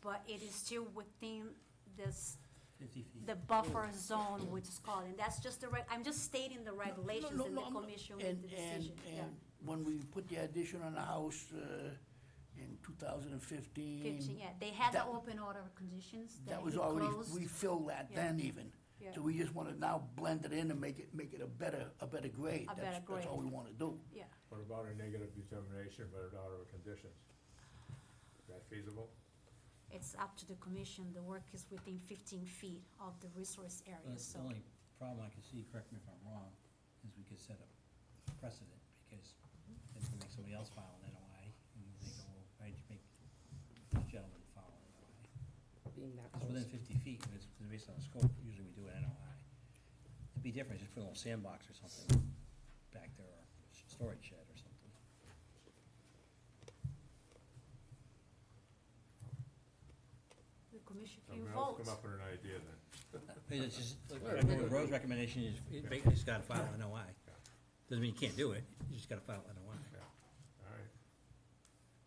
but it is still within this, 50 feet. the buffer zone, which is called, and that's just I'm just stating the regulations, and the I'm not- commission will make the decision, yeah. And when we put the addition on the house, in 2015. 15, yeah, they had the that- open order of conditions that That he was already, closed. we filled that Yeah. then even. Yeah. So we just wanna now blend it in and make it a better grade. A better That's all grade. we wanna do. Yeah, what about a negative determination by the order of conditions? Is that feasible? it's up to the commission, the work is within 15 feet of the resource area, That's the so, only problem I can see, correct me if I'm wrong, is we could set a precedent, because then we make somebody else file an NOI, and they being that It's close. within 50 feet, and it's based on the scope, usually we do an NOI. It'd be different, just put a little sandbox or something back there, or storage shed or something. The commission I can mean, I'll vote. come up with an idea then. It's just, like, Rose's recommendation is, basically, just gotta file an NOI. Doesn't mean you can't do it, you just gotta file an NOI. All right.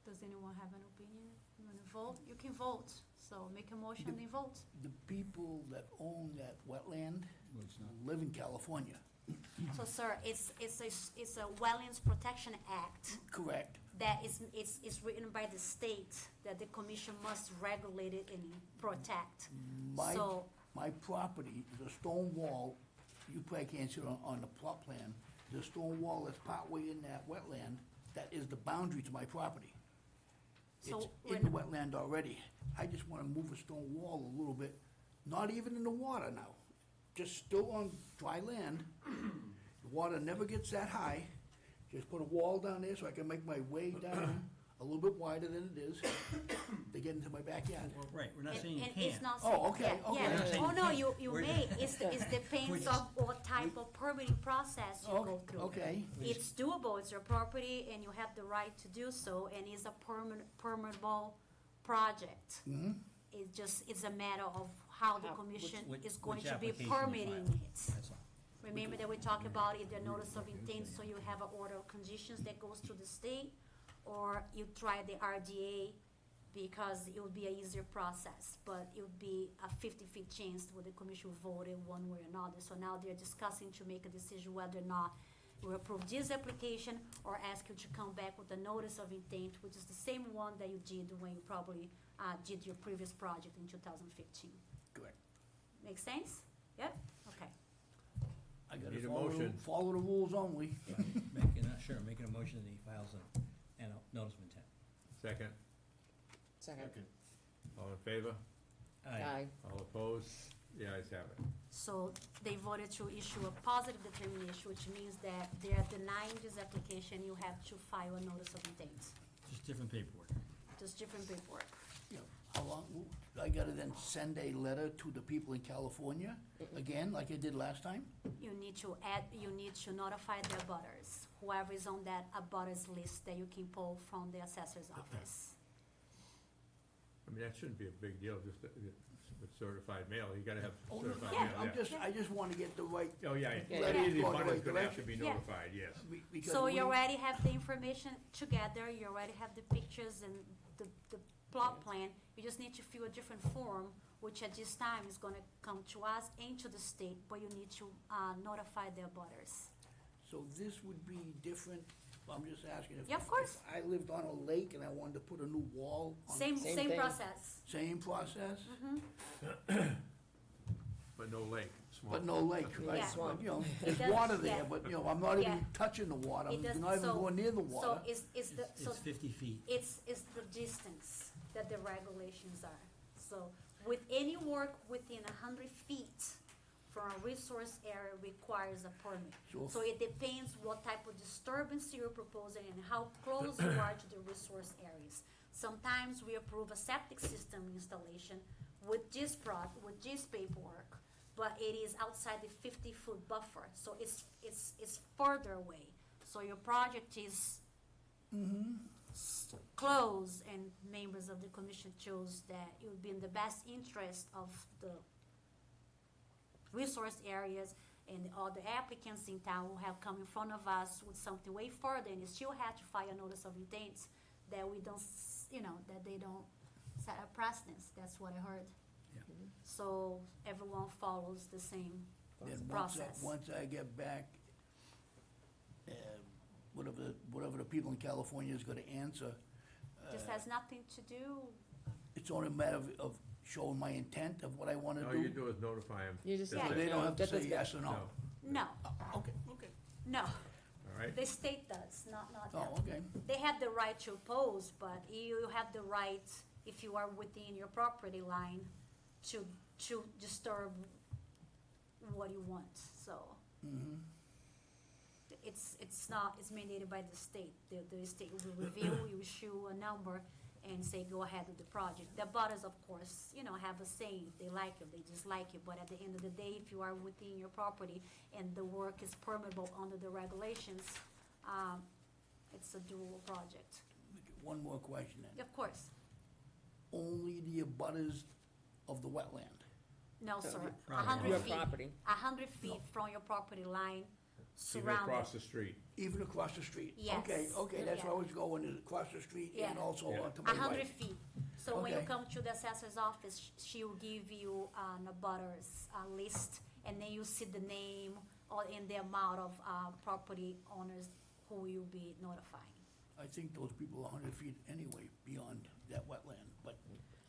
Does anyone have an opinion? You wanna vote? You can vote, so make a motion and vote. The people that own that wetland Well, it's not. live in California, So, sir, it's a Wetlands Protection Act correct? that is written by the state that the commission must regulate it and protect. My, So, my property is a stone wall, you probably can't see it on the plot plan. The stone wall that's partway in that wetland, that is the boundary to my property. So It's in the when- wetland already. I just wanna move a stone wall a little bit, not even in the water now, just still on dry land. The water never gets that high. Just put a wall down there so I can make my way down a little bit wider than it is to get into my backyard. Well, right, we're not and, saying you and can't. it's not Oh, saying, okay, yeah, okay. yeah. We're not saying Oh, you no, can't. you We're- may, it depends just- on what type of permitting process you go through. Okay, It's doable, it's your property, and you have the right to do so, and it's a permittable project. mhm. It's a matter of how the How- commission Which- is going which to be application you permitting file. it. That's all. Remember that we talked about either notice of intent, so you have an order of conditions that goes to the state, or you try the RDA, because it would be an easier process, but it would be a 50-50 chance where the commission will vote in one way or another. So now they're discussing to make a decision whether or not we approve this application or ask you to come back with a notice of intent, which is the same one that you did when you probably did your previous project in 2015. Correct. Make sense? Yep? Okay. I gotta Need a follow, motion. follow the rules only. Making a motion that he files a notice of intent. Second, Second. all in favor? Aye. All opposed? The ayes have it. So they voted to issue a positive determination, which means that they are denying this application, you have to file a notice of intent, Just different paperwork. just different paperwork. You know, how long, I gotta then send a letter to the people in California, again, like I did last time? You need to notify the abutters, whoever is on that abutters list that you can pull from the assessor's office. I mean, that shouldn't be a big deal, just with certified mail, you gotta have Oh, no, certified no, mail, yeah. I just wanna get the right, Oh, yeah, Yeah, any of the yeah. abutters gonna have to be Yeah. notified, yes. because So you we- already have the information together, you already have the pictures and the plot plan, you just need to fill a different form, which at this time is gonna come to us and to the state, but you need to, notify the abutters. So this would be different, I'm just asking if. Yeah, of course. If I lived on a lake and I wanted to put a new wall on. Same Same thing. thing. Process. Same process, But no lake, small. but no lake, right? Yeah. But, you know, It there's does- water there, yeah. but, you know, I'm not Yeah. even touching the water, It I'm does- not even so- going near the So water. is the, so It's 50 feet. it's the distance that the regulations are. So with any work within 100 feet from a resource area requires a permit. So- So it depends what type of disturbance you're proposing and how close you are to the resource areas. Sometimes we approve a septic system installation with this with this paperwork, but it is outside the 50-foot buffer, so it's further away. So your project is close, and members of the commission chose that it would be in the best interest of the resource areas and all the applicants in town who have come in front of us with something way further, and they still had to file a notice of intent, that we don't, that they don't set a precedence, that's what I heard. Yeah. So everyone follows the same Then process. once I get back, whatever the people in California is gonna answer, This has nothing to do, it's only a matter of showing my intent of what I wanna All you do. do is notify them. You just. Yeah. So they don't have to That say does- yes or no. No, no, Okay, okay. no, all right? the state does, not them. Oh, okay. They have the right to oppose, but you have the right, if you are within your property line, to disturb what you want, so. It's mandated by the state. The state will review, will issue a number, and say, go ahead with the project. The butters, of course, you know, have a say, if they like it, they dislike it, but at the end of the day, if you are within your property and the work is permeable under the regulations, it's a doable project. One more question then. Of course. Only the abutters of the wetland. No, sir, property. 100 Your feet. property. 100 feet from your property line, Even surrounded. across the street. Even across the street? Yes. Okay, that's where I Yeah. was going, is across the street and Yeah. also Yeah. onto my 100 right. feet. So when you Okay. come to the assessor's office, she will give you a butters list, and then you see the name or in the amount of property owners who will be notifying. I think those people are 100 feet anyway beyond that wetland, but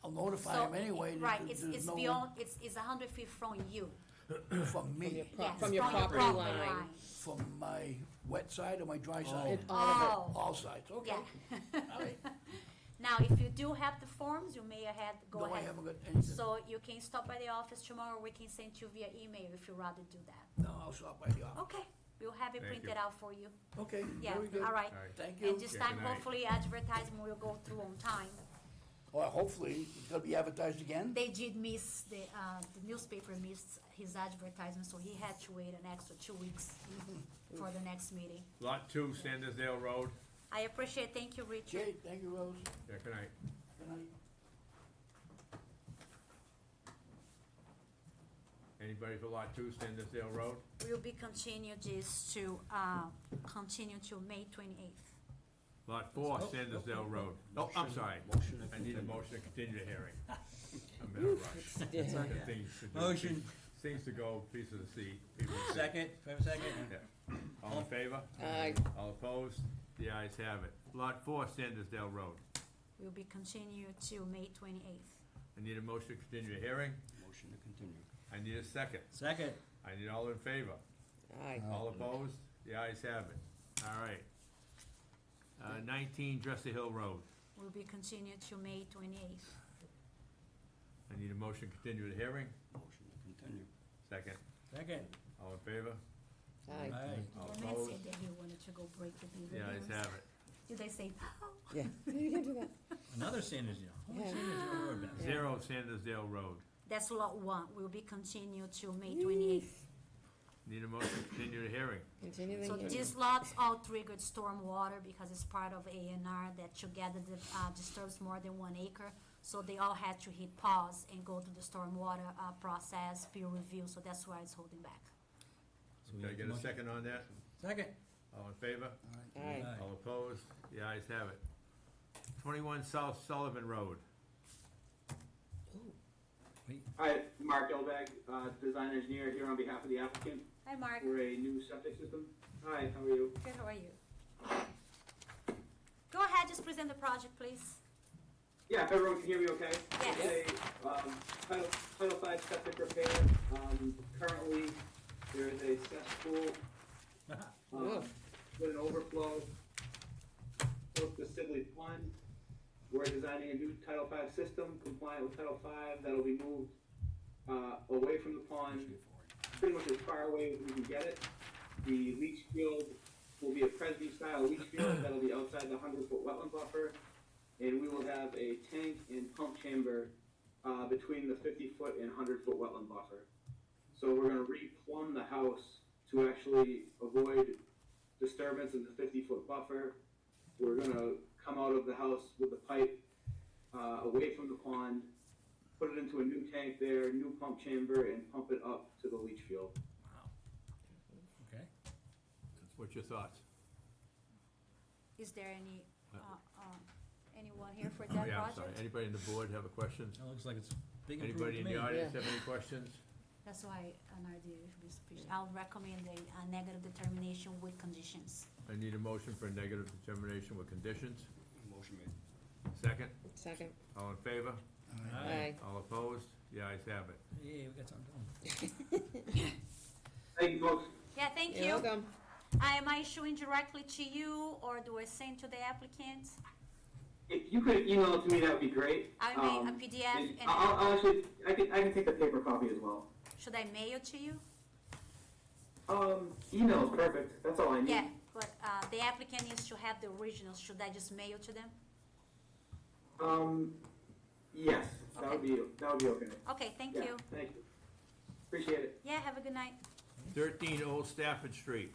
I'll notify So, them anyway. that right, there's it's no- beyond, it's 100 feet from you. From From me, your Yes, from your property line. from my wet side or my dry It- side? all of Oh, All sides, okay. yeah. All right. Now, if you do have the forms, you may go No, I ahead. haven't got anything. So you can stop by the office tomorrow, we can send you via email if you'd rather do that. No, I'll stop by the office. Okay, we'll have it Thank printed you. out for you. Okay, Yeah, very good. all right. All right. Thank you. And this Yeah, time, good night. hopefully advertisement will go through on time. Well, hopefully, it's gonna be advertised again? They did miss, the newspaper missed his advertisement, so he had to wait an extra 2 weeks for the next meeting. Lot 2, Sandersdale Road. I appreciate, thank you, Richard. Okay, thank you, Rose. Yeah, good night. Good night. Anybody for Lot 2, Sandersdale Road? We'll be continued this to, continue to May 28th. Lot 4, Sandersdale Road. Oh, I'm sorry. Motion to I need a continue. motion to continue the hearing. I'm in a rush. Got things to do. Motion. Things to go, piece of the seat. people to see. Second, do I have a second? Yeah. All in favor? Aye. All opposed? The ayes have it. Lot 4, Sandersdale Road. Will be continued to May 28th. I need a motion to continue the hearing. Motion to continue. I need a second. Second. I need all in favor. Aye. All opposed? The ayes have it. All right. 19 Dresser Hill Road. Will be continued to May 28th. I need a motion to continue the hearing. Motion to continue. Second. Second. All in favor? Aye. Aye. All The man opposed? said that he wanted to go break the beaver The ayes dams. have it. Did they say, no? Yeah, you can do that. Another Sandersdale. How much Yeah. Sandersdale Road back? 0 Sandersdale Road. That's lot 1, will be continued to May 28th. Need a motion to continue the hearing. Continue the So hearing. these lots all triggered stormwater because it's part of A&R that together disturbs more than 1 acre. So they all had to hit pause and go through the stormwater process, peer review, so that's why it's holding back. So we Can I make get a motion. second on that? Second. All in favor? Aye. All opposed? The ayes have it. 21 South Sullivan Road. Hi, Mark Elbag, design engineer here on behalf of the applicant Hi, Mark. for a new septic system. Hi, how are you? Good, how are you? Go ahead, just present the project, please. Yeah, if everyone can hear me okay? Yes. It's a Title V septic repair. Currently, there is a cesspool with an overflow close to Sibley Pond. We're designing a new Title V system compliant with Title V that'll be moved away from the pond, pretty much as far away as we can get it. The leach field will be a Presby-style leach field that'll be outside the 100-foot wetland buffer, and we will have a tank and pump chamber between the 50-foot and 100-foot wetland buffer. So we're going to replumb the house to actually avoid disturbance in the 50-foot buffer. We're going to come out of the house with the pipe away from the pond, put it into a new tank there, new pump chamber, and pump it up to the leach field. Wow. Okay. What's your thoughts? Is there anyone here for Oh, that yeah, I'm sorry. project? Anybody on the board have a question? That looks like it's big Anybody improvement in to the me. audience Yeah. have any questions? That's why an RDA should be sufficient. I'll recommend a negative determination with conditions. I need a motion for a negative determination with conditions. Motion made. Second, Second. all in favor? Aye. All opposed? The ayes have it. Yeah, we got something done. Thank you, folks. Yeah, thank you. You're welcome. Am I issuing directly to you, or do I send to the applicant? If you could email it to me, that would be great. I made a PDF, and I'll actually, I can take the paper copy as well. should I mail to you? Email is perfect. That's all I need. Yeah, but the applicant needs to have the originals. Should I just mail to them? Yes, that would be okay. Okay, thank Yeah, you. Thank you. Appreciate it. Yeah, have a good night. 13 Old Stafford Street.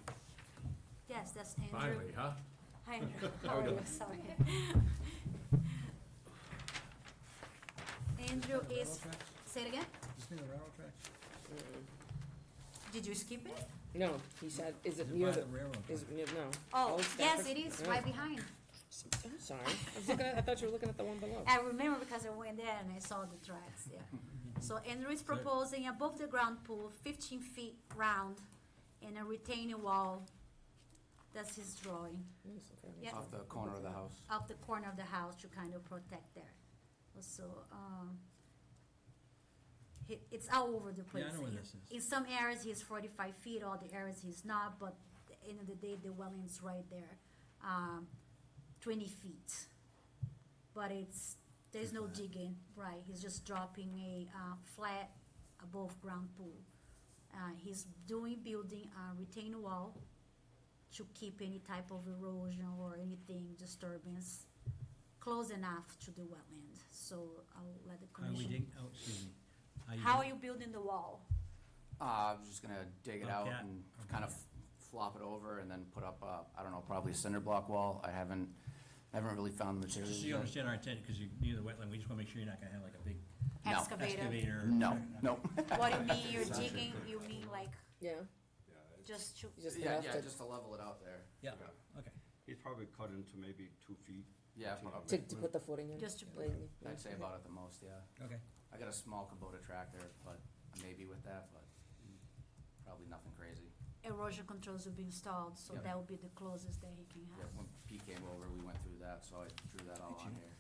Yes, that's Andrew. Finally, huh? Hi, Andrew. How are you? Sorry. Andrew is, say it again? Is this near the railroad tracks? Did you skip it? No, he said, is it Is it near by the, the railroad is, tracks? no. Oh, Old yes, Stafford? it is, Oh. right behind. I'm sorry, I was looking at, I thought you were looking at the one below. I remember because I went there and I saw the tracks, yeah. So Andrew is proposing above the ground pool, 15 feet round, and a retaining wall. That's his drawing. Yes, okay. Yeah. Off the corner of the house. Off the corner of the house to kind of protect there. So, it's all over the place. Yeah, I know where this is. In some areas, he's 45 feet, other areas he's not, but at the end of the day, the wetland's right there, 20 feet. But there's no digging, right, he's just dropping a, flat above ground pool. He's building a retaining wall to keep any type of erosion or anything disturbance close enough to the wetland. So I'll let the How do we commission. dig, oh, excuse me. How are dig- you building the wall? I'm just gonna dig it out Bobcat? and kind of flop it over and then put up, I don't know, probably a cinder block wall. I haven't really found the materials Just so you yet. understand our intent, because you're near the wetland, we just wanna make sure you're not gonna have like a big No. Excavator? excavator. No, no. What do you mean, you're digging, you mean like Yeah, just to, you just Yeah, have yeah, to, just to level it out there. Yeah, okay. He's probably cut into maybe 2 feet. Yeah, to probably. put the footing in. just to put, Like, I'd say about at the most, yeah. Okay. I got a small Kubota tractor, but maybe with that, but probably nothing crazy. erosion controls will be installed, so Yeah. that will be the closest that he can Yeah, have. when Pete came over, we went through that, so I drew that all on here.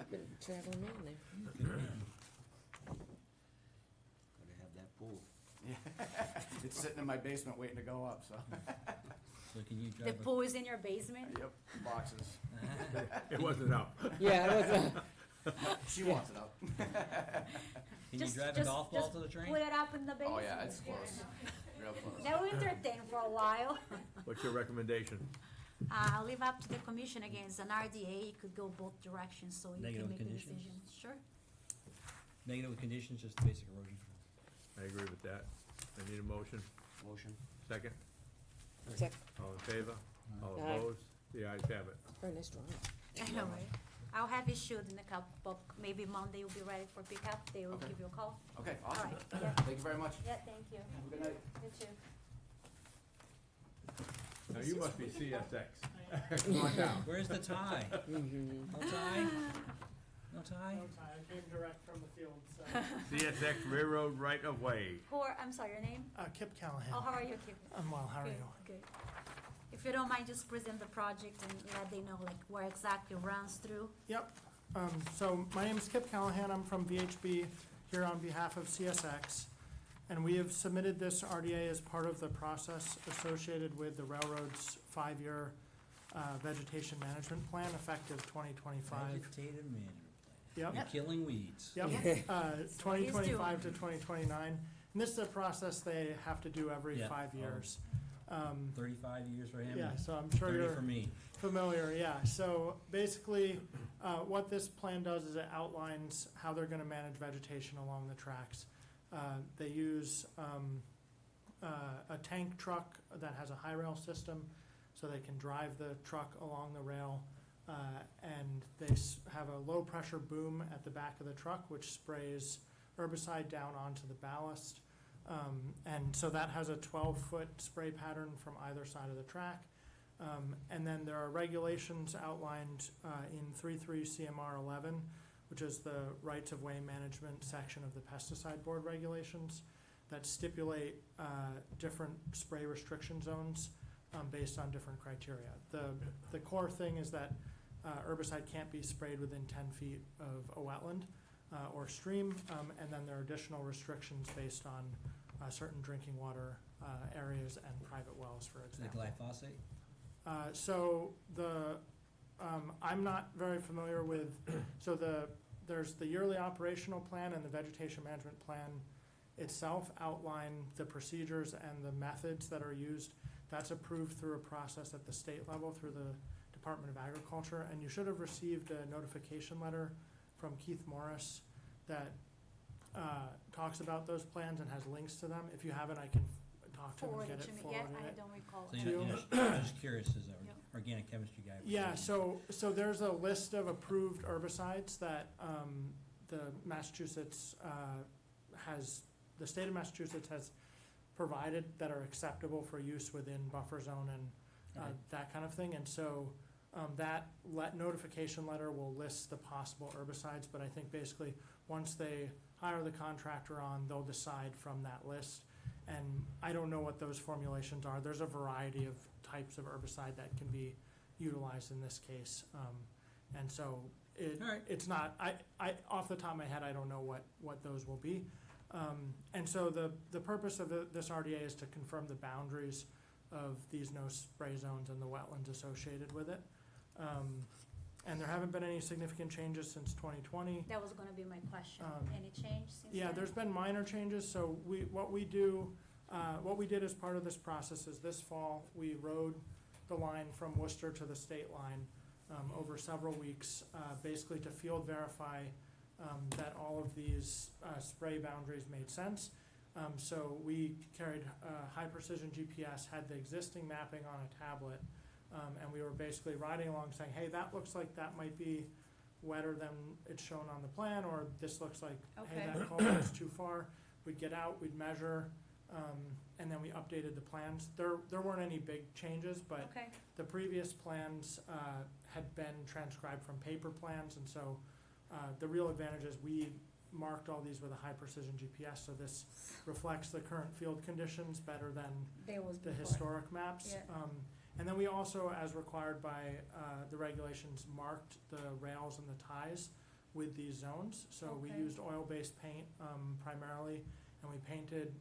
been traveling man there. Gotta have that pool. Yeah, it's sitting in my basement waiting to go up, so. So can you The drive a, pool is in your basement? Yep, boxes. It wasn't up. Yeah, it was, She wants it up. can you Just- drive a just- golf ball just to the train? Put it up in the basement. Oh, yeah, it's close, real close. That will entertain for a while. What's your recommendation? I'll leave up to the commission again, it's an RDA, it could go both directions, so you Negative can make a conditions? decision. Sure. Negative conditions, just basic erosion control. I agree with that. I need a motion. Motion. Second? check, All in favor? All Aye. opposed? The ayes have it. very nice drawing. I know, right? I'll have it issued in a couple, maybe Monday will be ready for pickup, they will Okay. give you a call. Okay, All awesome. right, yeah, Thank you very much. yeah, thank you. Have a good night. You too. Now, you must be CSX. Come on down. Where's the tie? Mm-hmm. No tie? No tie? I came direct from the field, so. CSX Railroad right-of-way. I'm sorry, your name? Kip Callahan. Oh, how are you, Kim? I'm well, how are Good, you? good. If you don't mind, just present the project and let they know like where exactly it runs through. Yep, so my name is Kip Callahan, I'm from VHB, here on behalf of CSX. And we have submitted this RDA as part of the process associated with the railroad's 5-year vegetation management plan effective 2025. Vegetative management Yep. plan. You're killing weeds. Yep, What 2025 to 2029. And this is a process they have to do every Yeah. 5 years. 35 years for him. Yeah, and so I'm sure 30 you're for me. familiar, yeah. So basically, what this plan does is it outlines how they're gonna manage vegetation along the tracks. They use a tank truck that has a high rail system, so they can drive the truck along the rail. And they have a low-pressure boom at the back of the truck, which sprays herbicide down onto the ballast. And so that has a 12-foot spray pattern from either side of the track. And then there are regulations outlined in 33 CMR 11, which is the rights-of-way management section of the pesticide board regulations, that stipulate different spray restriction zones based on different criteria. The core thing is that herbicide can't be sprayed within 10 feet of a wetland or stream, and then there are additional restrictions based on certain drinking water areas and private wells, for Is it example. glyphosate? So I'm not very familiar with, so there's the yearly operational plan and the vegetation management plan itself outline the procedures and the methods that are used. That's approved through a process at the state level through the Department of Agriculture, and you should have received a notification letter from Keith Morris that talks about those plans and has links to them. If you haven't, I can talk to him and Forward get it it to me, yeah, forwarded. I don't recall. So it. you're just curious as an Yep. organic chemistry guy. Yeah, so there's a list of approved herbicides that the Massachusetts the state of Massachusetts has provided that are acceptable for use within buffer zone and Okay. that kind of thing. And so that notification letter will list the possible herbicides, but I think basically once they hire the contractor on, they'll decide from that list. And I don't know what those formulations are. There's a variety of types of herbicide that can be utilized in this case. And so All right. it's not, I, off the top of my head, I don't know what those will be. And so the purpose of this RDA is to confirm the boundaries of these no spray zones and the wetlands associated with it. And there haven't been any significant changes since 2020. That was gonna be my question. Any change since Yeah, then? there's been minor changes, so what we did as part of this process is this fall, we rode the line from Worcester to the state line over several weeks, basically to field verify that all of these spray boundaries made sense. So we carried high precision GPS, had the existing mapping on a tablet, and we were basically riding along saying, hey, that looks like that might be wetter than it's shown on the plan, or this looks like, hey, Okay. that culvert's too far. We'd get out, we'd measure, and then we updated the plans. There weren't any big changes, but Okay, the previous plans had been transcribed from paper plans, and so the real advantage is we marked all these with a high precision GPS, so this reflects the current field conditions better than there was the before. historic maps. Yeah. And then we also, as required by the regulations, marked the rails and the ties with these zones. So we Okay. used oil-based paint primarily, and we painted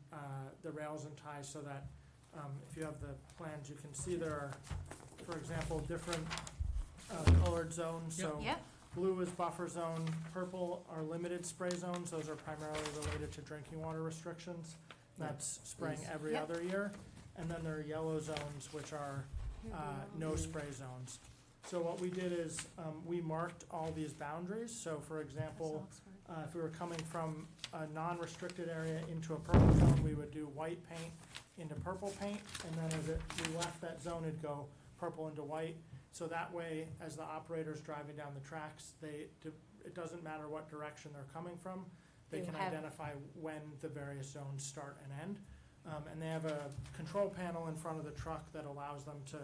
the rails and ties so that if you have the plans, you can see there are, for example, different colored zones. So Yep, blue is buffer zone, purple are limited spray zones, those are primarily related to drinking water restrictions. That's spraying every Yep. other year. And then there are yellow zones, which are no spray zones. So what we did is, we marked all these boundaries, so for example, if we were coming from a non-restricted area into a purple zone, we would do white paint into purple paint, and then as we left that zone, it'd go purple into white. So that way, as the operator's driving down the tracks, it doesn't matter what direction they're coming from, they You can have- identify when the various zones start and end. And they have a control panel in front of the truck that allows them to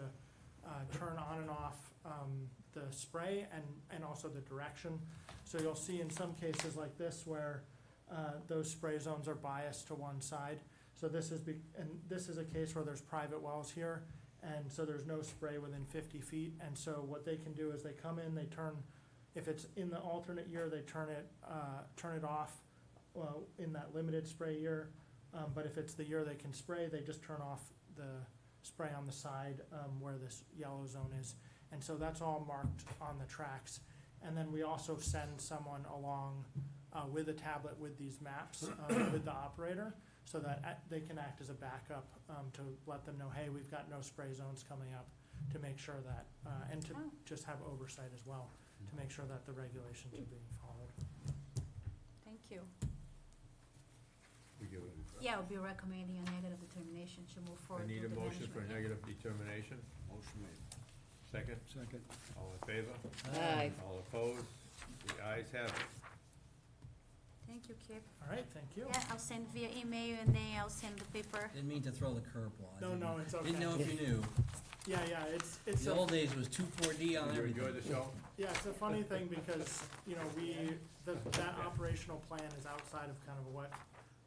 turn on and off the spray and also the direction. So you'll see in some cases like this where those spray zones are biased to one side. So this is a case where there's private wells here, and so there's no spray within 50 feet. And so what they can do is they come in, they turn, if it's in the alternate year, they turn it off in that limited spray year. But if it's the year they can spray, they just turn off the spray on the side where this yellow zone is. And so that's all marked on the tracks. And then we also send someone along with a tablet with these maps with the operator, so that they can act as a backup to let them know, hey, we've got no spray zones coming up, to make sure that, and to Oh. just have oversight as well, to make sure that the regulations are being followed. thank you. We give it. Yeah, I'll be recommending a negative determination to move I forward need with a the motion for a management. negative determination. Motion made. Second, Second. all in favor? Aye. All opposed? The ayes have it. Thank you, Kip. All right, thank you. Yeah, I'll send via email and then I'll send the paper. Didn't mean to throw the curveball. No, it's okay. Didn't know if you knew. Yeah, it's The a, old days was 2,4-D on You everything. enjoy the show? yeah, it's a funny thing because, that operational plan is outside of kind of what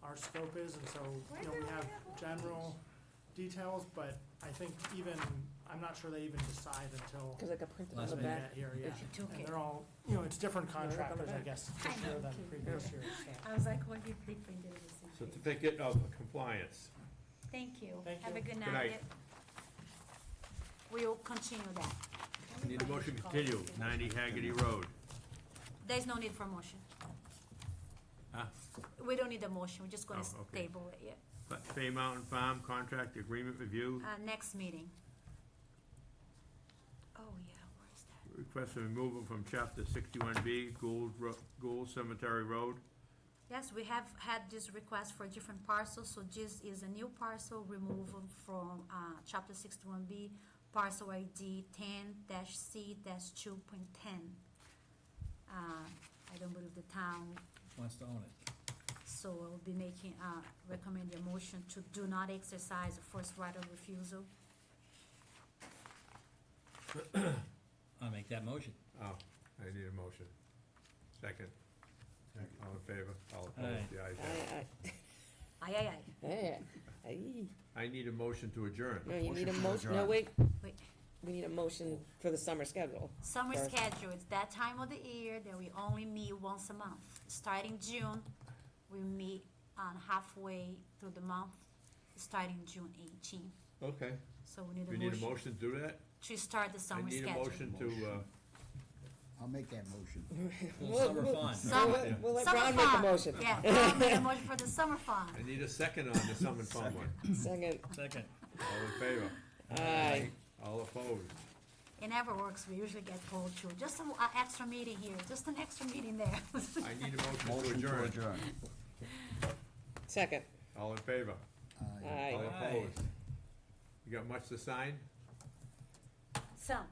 our scope is, and so, we have general details, but I think I'm not sure they even decide until Because I got printed on Last the they back. get here, yeah. If you took And it. they're all, it's different No, look on the contractors, I back. guess, I this year know. than previous years, so. I was like, what if they printed it the same? Certificate of compliance. Thank you. Thank Have a you. good Good night. night. We'll continue that. Need a motion to continue, 90 Haggerty Road. There's no need for motion. Huh? We don't need a motion, we're just gonna Oh, okay. table it, yeah. Fay Mountain Farm Contract Agreement Review. Next meeting. Oh, yeah, request for removal from chapter 61B, Gould Cemetery Road. Yes, we have had this request for different parcels, so this is a new parcel removal from, chapter 61B, parcel ID 10-C-2.10. I don't believe the town, Wants to own it. so I will be making, recommend a motion to do not exercise the first right of refusal. I'll make that motion. Oh, I need a motion. Second. All in favor? All Aye. opposed? The ayes have it. Aye, aye, aye. Aye, aye. I need a motion to adjourn. No, you need a Motion to motion, no, adjourn. wait, Wait, we need a motion for the summer schedule. summer First. schedule, it's that time of the year that we only meet once a month. Starting June, we meet on halfway through the month, starting June 18th. Okay. So we need We a need a motion motion to do that? to start the I summer need a schedule. motion to, I'll make that motion. Little summer fun. Summer- We'll let Summer Ron make the fun. motion. Yeah, Ron made a motion for the summer fun. I need a second on the sum and fun one. Second, Second. All in favor? aye. All opposed? It never works, we usually get told to, just an extra meeting here, just an extra meeting there. I need a motion to Motion to adjourn. adjourn. Second, All in favor? Aye. aye. All Aye. opposed? You got much to sign? Some,